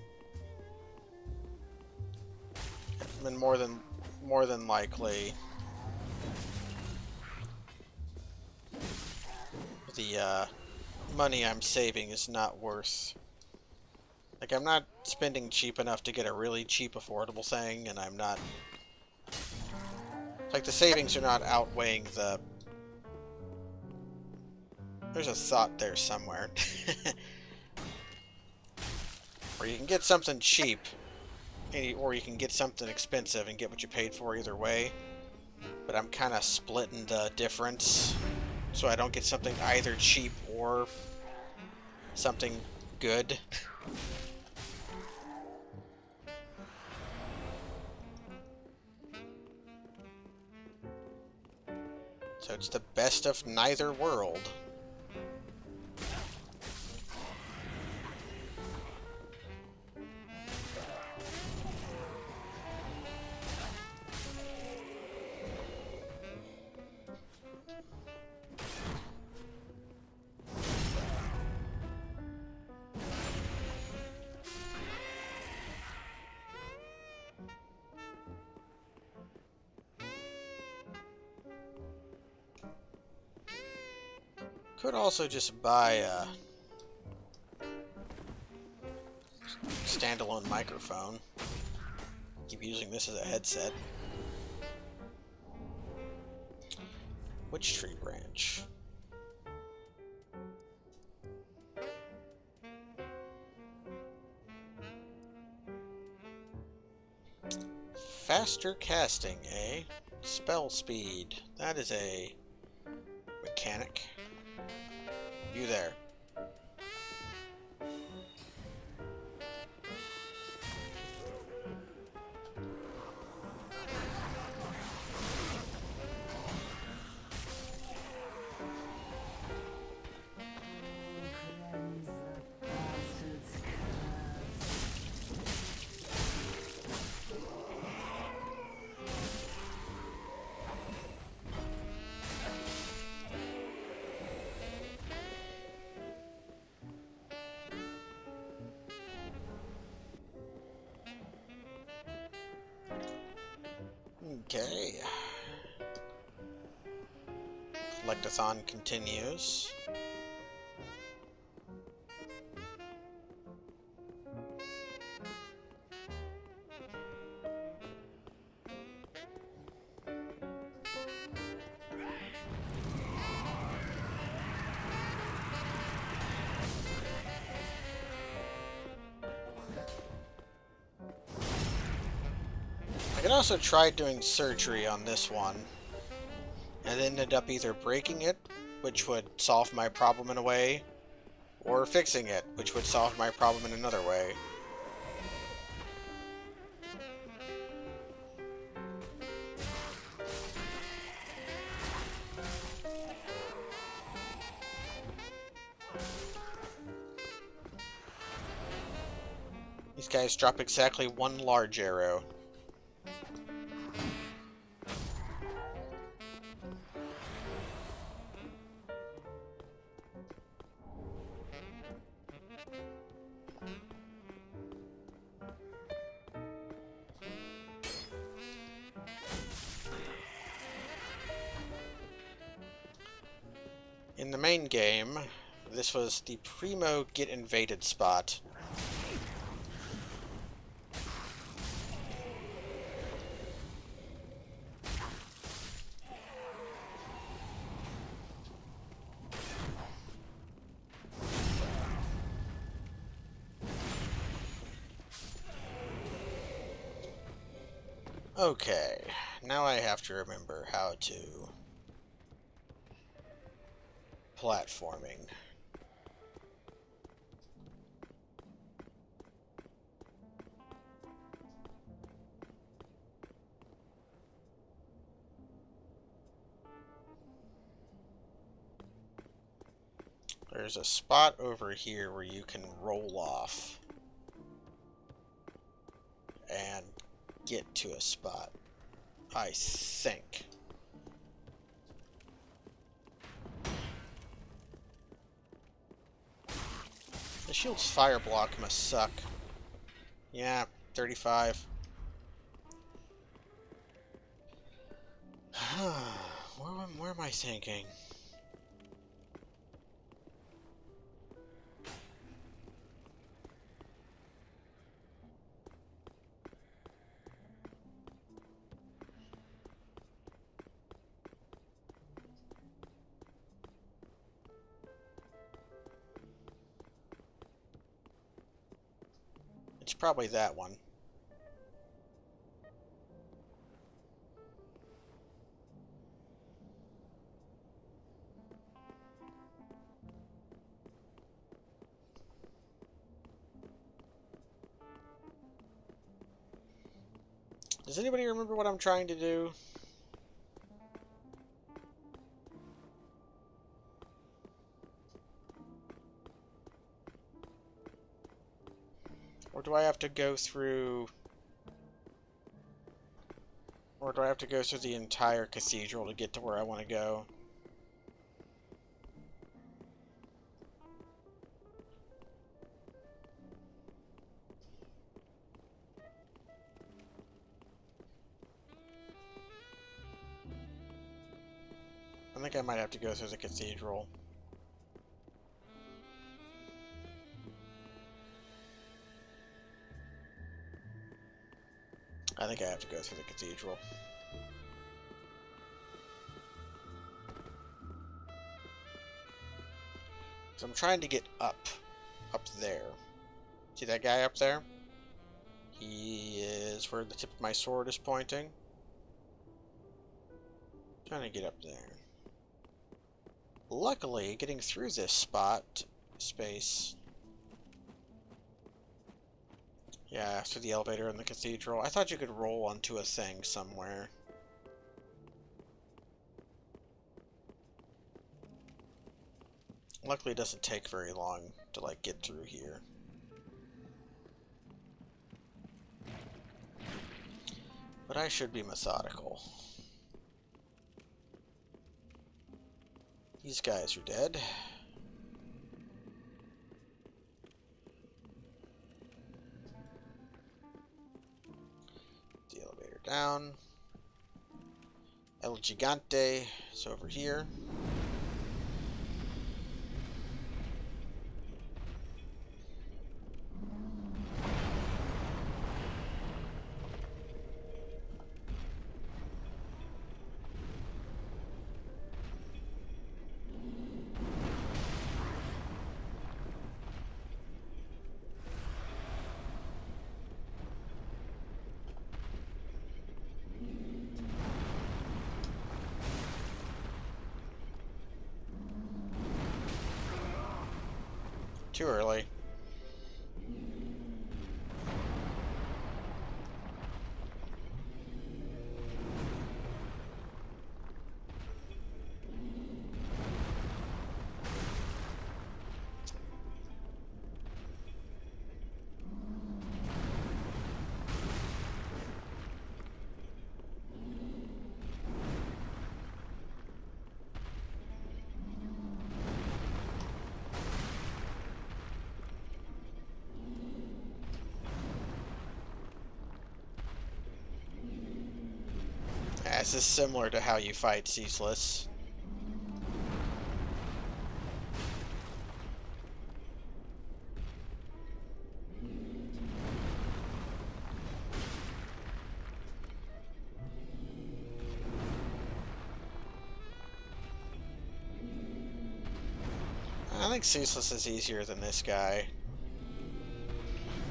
And more than likely, the money I'm saving is not worth... Like, I'm not spending cheap enough to get a really cheap, affordable thing, and I'm not... Like, the savings are not outweighing the... There's a thought there somewhere. Where you can get something cheap, or you can get something expensive and get what you paid for either way. But I'm kind of splitting the difference, so I don't get something either cheap or something good. So it's the best of neither world. Could also just buy a standalone microphone. Keep using this as a headset. Witch Tree Branch. Faster casting, eh? Spell speed. That is a mechanic. You there. Okay. Collectathon continues. I could also try doing surgery on this one, and ended up either breaking it, which would solve my problem in a way, or fixing it, which would solve my problem in another way. These guys drop exactly one large arrow. In the main game, this was the primo get invaded spot. Okay, now I have to remember how to... platforming. There's a spot over here where you can roll off and get to a spot. I think. The shield's fire block must suck. Yeah, 35. Where am I thinking? It's probably that one. Does anybody remember what I'm trying to do? Or do I have to go through... Or do I have to go through the entire cathedral to get to where I want to go? I think I might have to go through the cathedral. I think I have to go through the cathedral. So I'm trying to get up there. See that guy up there? He is where the tip of my sword is pointing. Trying to get up there. Luckily, getting through this space. Yeah, after the elevator in the cathedral. I thought you could roll onto a thing somewhere. Luckily, it doesn't take very long to, like, get through here. But I should be methodical. These guys are dead. The elevator down. El Gigante is over here. Too early. This is similar to how you fight Ceaseless. I think Ceaseless is easier than this guy.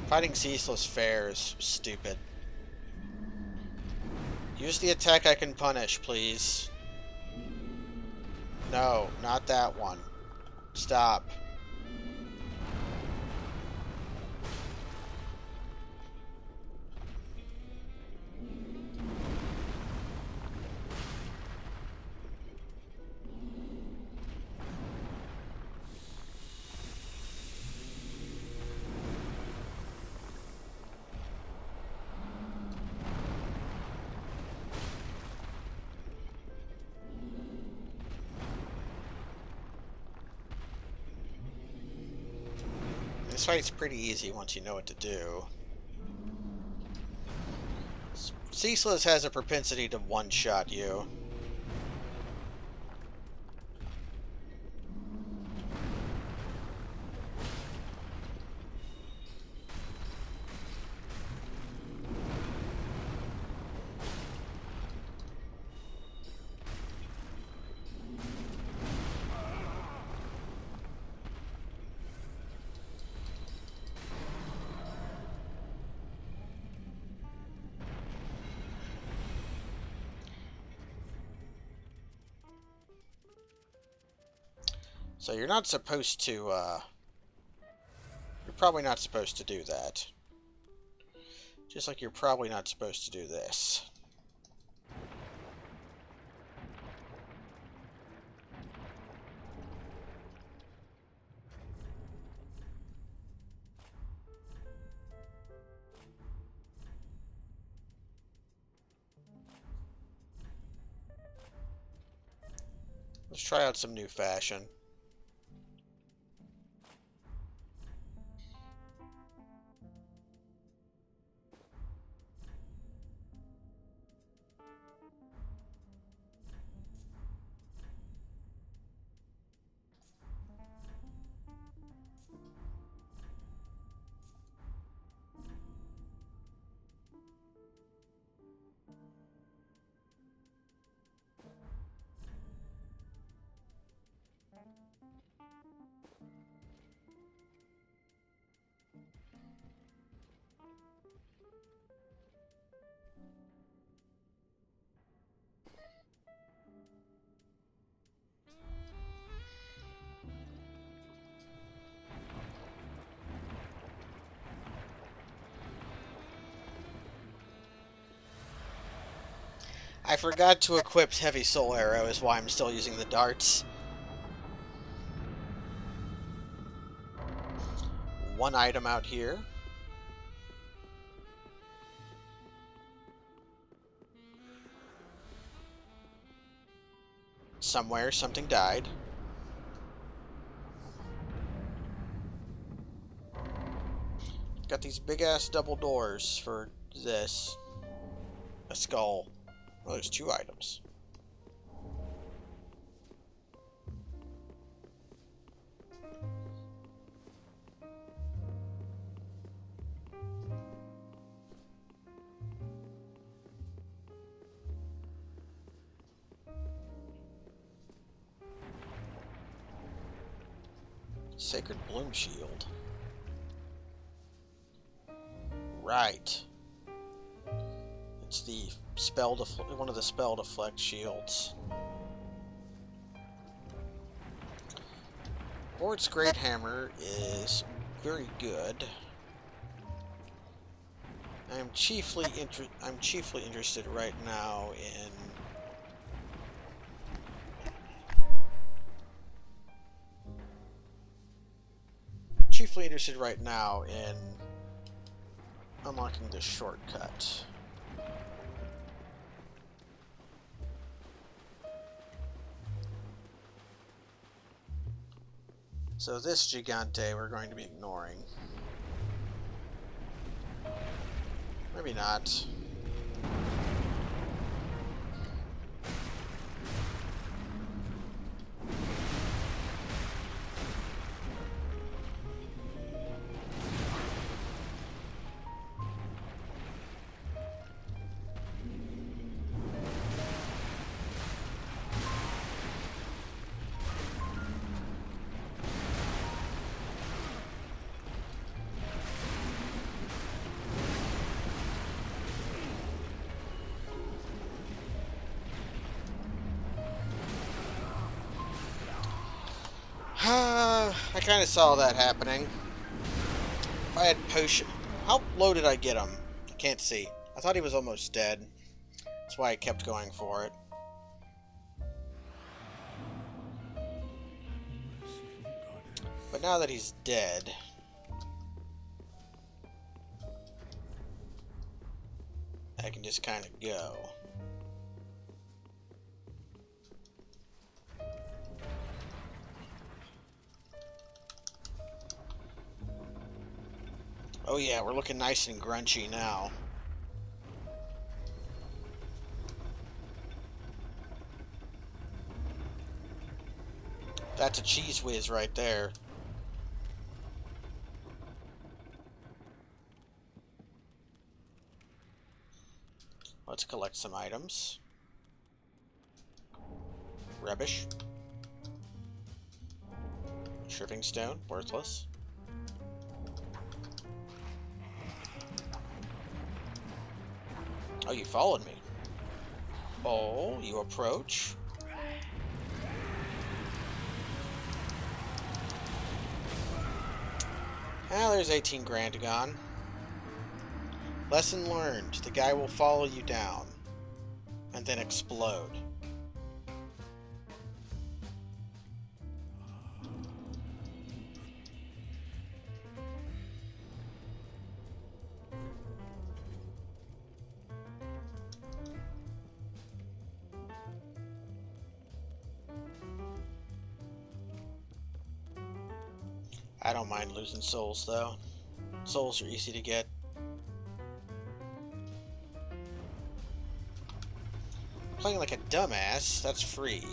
Fighting Ceaseless fair is stupid. Use the attack I can punish, please. No, not that one. Stop. This fight's pretty easy once you know what to do. Ceaseless has a propensity to one-shot you. So you're not supposed to, you're probably not supposed to do that. Just like you're probably not supposed to do this. Let's try out some new fashion. I forgot to equip Heavy Soul Arrow is why I'm still using the darts. One item out here. Somewhere something died. Got these big ass double doors for this. A skull. Well, there's two items. Sacred Bloom Shield. Right. It's the one of the spell deflect shields. Bort's Great Hammer is very good. I'm chiefly interested right now in unlocking this shortcut. So this Gigante we're going to be ignoring. Maybe not. I kind of saw that happening. If I had potion... How low did I get him? I can't see. I thought he was almost dead. That's why I kept going for it. But now that he's dead... I can just kind of go. Oh yeah, we're looking nice and grunchy now. That's a cheese whiz right there. Let's collect some items. Rubbish. Shriving stone, worthless. Oh, you followed me. Oh, you approach. Ah, there's 18 grand gone. Lesson learned. The guy will follow you down. And then explode. I don't mind losing souls, though. Souls are easy to get. Playing like a dumbass, that's free.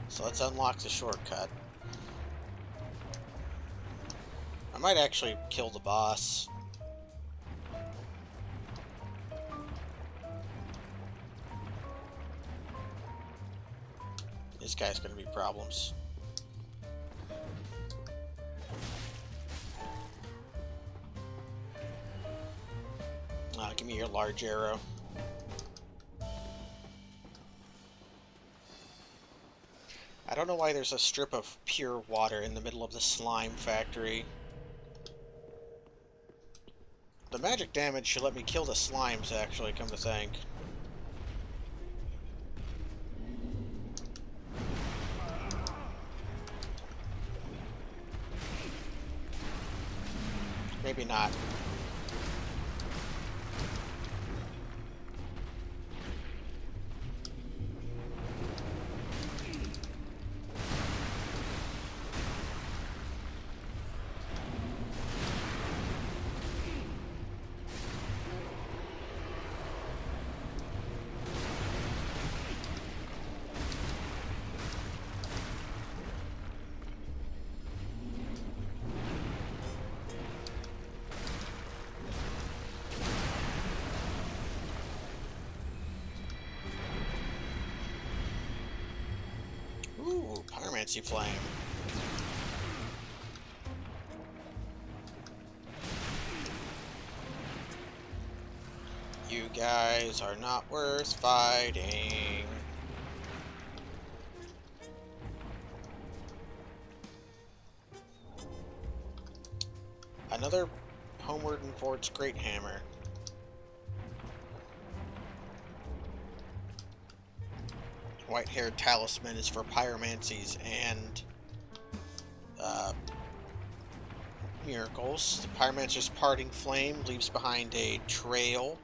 So let's unlock the shortcut. I might actually kill the boss. This guy's gonna be problems. Give me your large arrow. I don't know why there's a strip of pure water in the middle of the slime factory. The magic damage should let me kill the slimes, actually, come to think. Maybe not. Ooh, Pyromancy Flame. You guys are not worth fighting. Another Homeward and Fort's Great Hammer. White-haired talisman is for pyromancies and miracles. The pyromancer's parting flame leaves behind a trail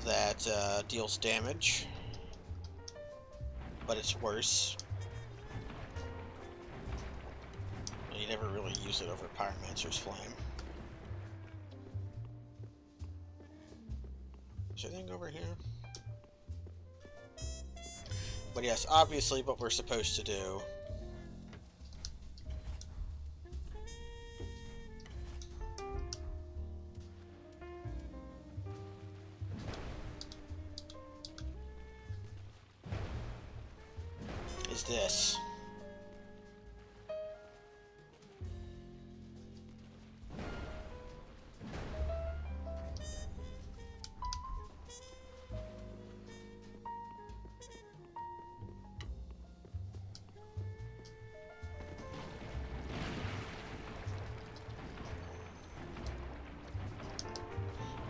that deals damage, but it's worse. You never really use it over pyromancer's flame. Is there anything over here? But yes, obviously what we're supposed to do is this.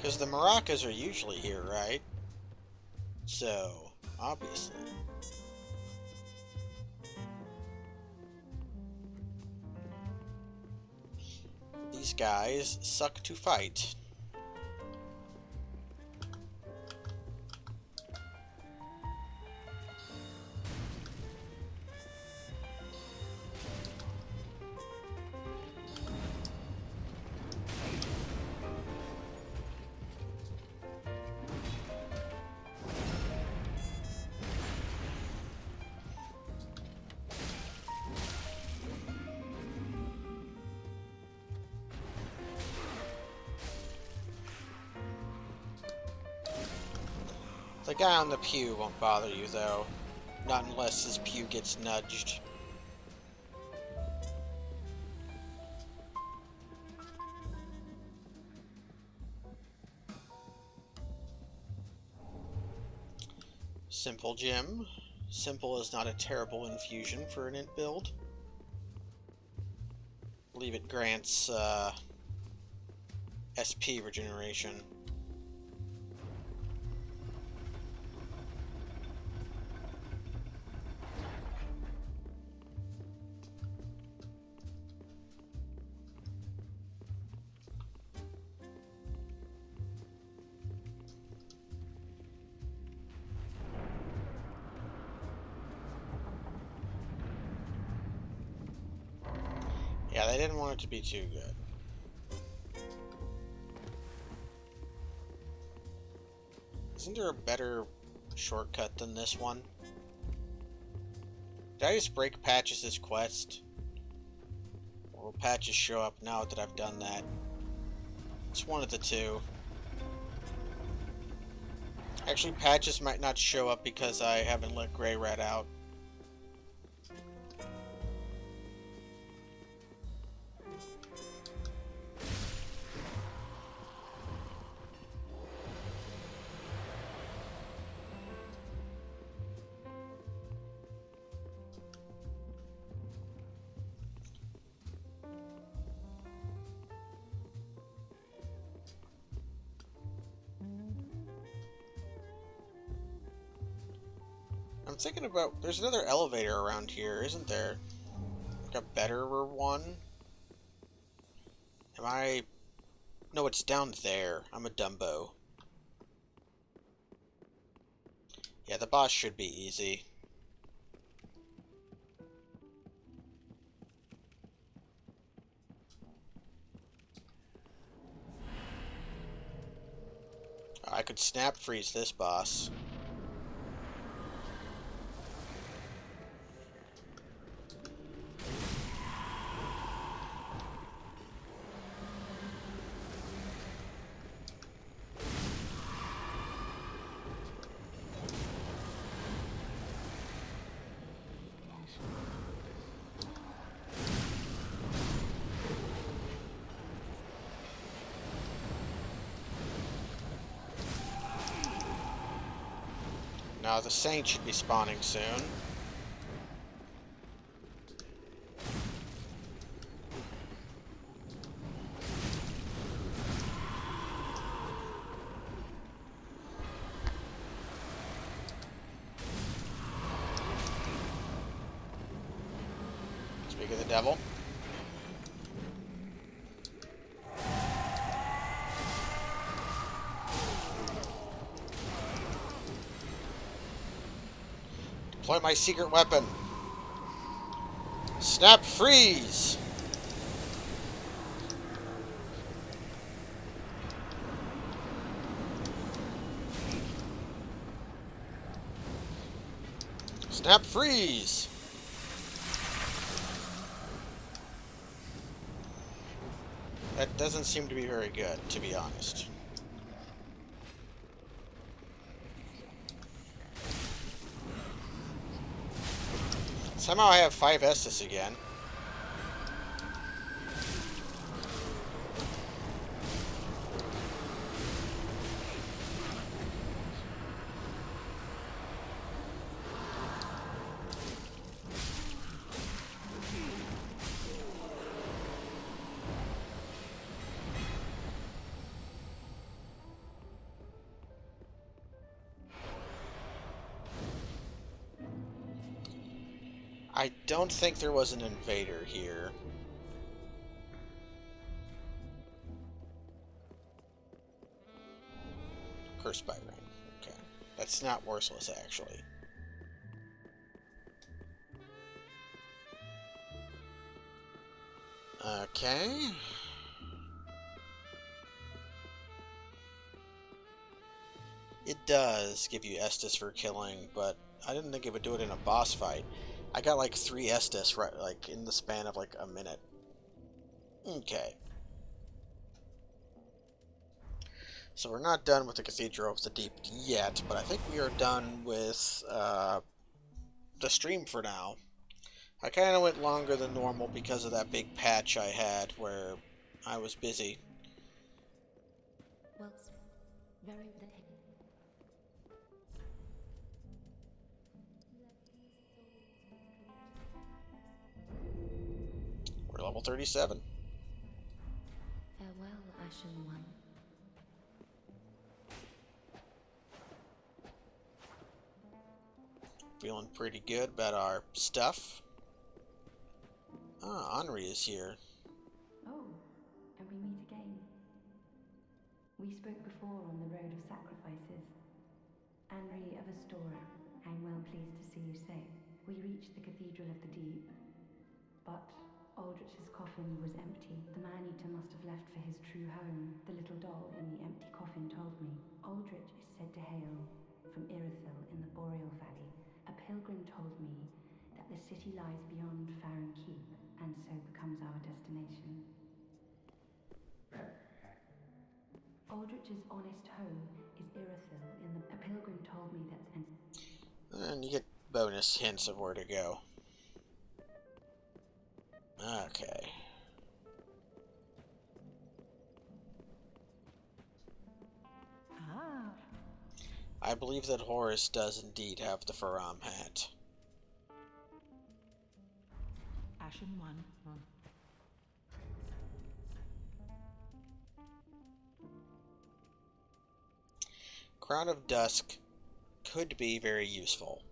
Because the maracas are usually here, right? So, obviously. These guys suck to fight. The guy on the pew won't bother you, though. Not unless his pew gets nudged. Simple gem. Simple is not a terrible infusion for an int build. I believe it grants SP regeneration. Yeah, they didn't want it to be too good. Isn't there a better shortcut than this one? Did I just break Patches' quest? Or will Patches show up now that I've done that? It's one of the two. Actually, Patches might not show up because I haven't let Grey Rat out. I'm thinking about... There's another elevator around here, isn't there? Like a betterer one? Am I... No, it's down there. I'm a Dumbo. Yeah, the boss should be easy. I could snap freeze this boss. Now the Saint should be spawning soon. Speak of the devil. Deploy my secret weapon. Snap freeze! Snap freeze! That doesn't seem to be very good, to be honest. Somehow I have 5 Estus again. I don't think there was an invader here. Cursed by rain. Okay. That's not worthless, actually. Okay. It does give you Estus for killing, but I didn't think it would do it in a boss fight. I got like 3 Estus right, like in the span of like a minute. Okay. So we're not done with the Cathedral of the Deep yet, but I think we are done with the stream for now. I kind of went longer than normal because of that big patch I had where I was busy. Well, very the We're level 37. farewell, Ashen One. Feeling pretty good about our stuff. Ah, Henri is here. Oh, and we meet again. We spoke before on the Road of Sacrifices. Henri of Astora, I'm well pleased to see you safe. We reached the Cathedral of the Deep, but Aldrich's coffin was empty. The man-eater must have left for his true home. The little doll in the empty coffin told me. Aldrich is said to hail from Irithyll in the Boreal Valley. A pilgrim told me that the city lies beyond Farron Keep, and so becomes our destination. Aldrich's honest home is Irithyll in the... A pilgrim told me that... And you get bonus hints of where to go. Okay. Ah. I believe that Horus does indeed have the Faram hat. Ashen One. Crown of Dusk could be very useful.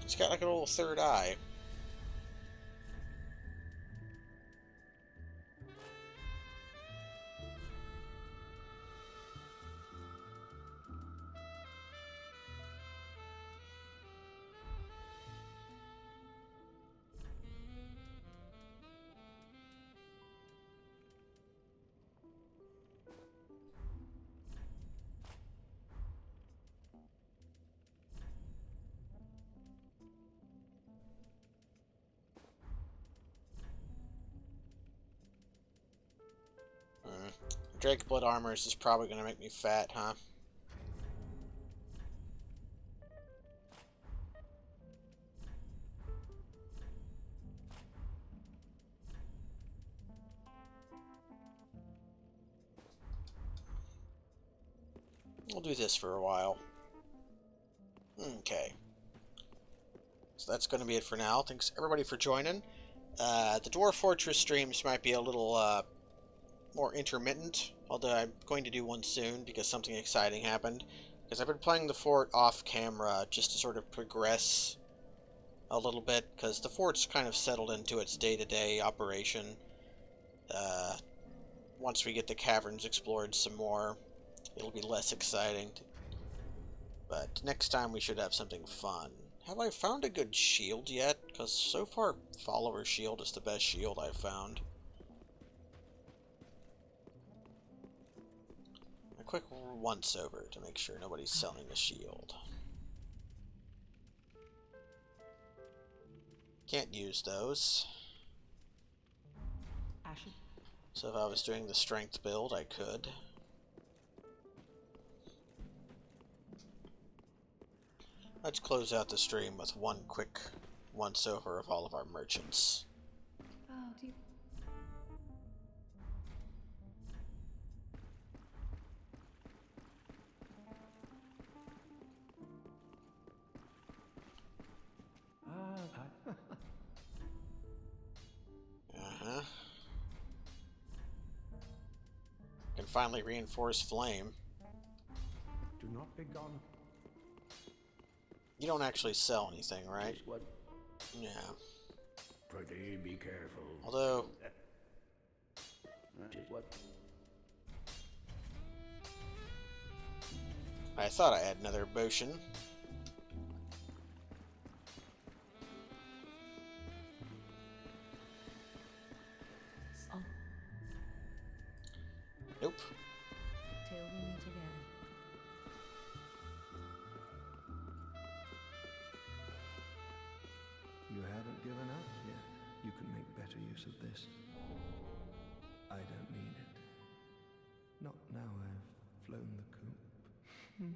It's got like a little third eye. Drake Blood Armors is probably going to make me fat, huh? We'll do this for a while. Okay. So that's going to be it for now. Thanks everybody for joining. The Dwarf Fortress streams might be a little more intermittent, although I'm going to do one soon because something exciting happened. Because I've been playing the fort off camera just to sort of progress a little bit, because the fort's kind of settled into its day-to-day operation. Once we get the caverns explored some more, it'll be less exciting. But next time we should have something fun. Have I found a good shield yet? Because so far, Follower Shield is the best shield I've found. A quick once-over to make sure nobody's selling a shield. Can't use those. Ashen. So if I was doing the strength build, I could. Let's close out the stream with one quick once-over of all of our merchants. Oh, do you... Uh-huh. Can finally reinforce flame. Do not be gone. You don't actually sell anything, right? Just what? Yeah. Pretty be careful. Although, Just what? I thought I had another potion. Oh, Nope. till we meet again. You haven't given up yet. You can make better use of this. I don't need it. Not now I've flown the coop.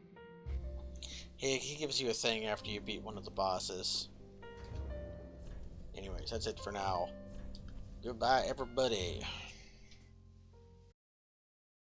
He gives you a thing after you beat one of the bosses. Anyways, that's it for now. Goodbye, everybody.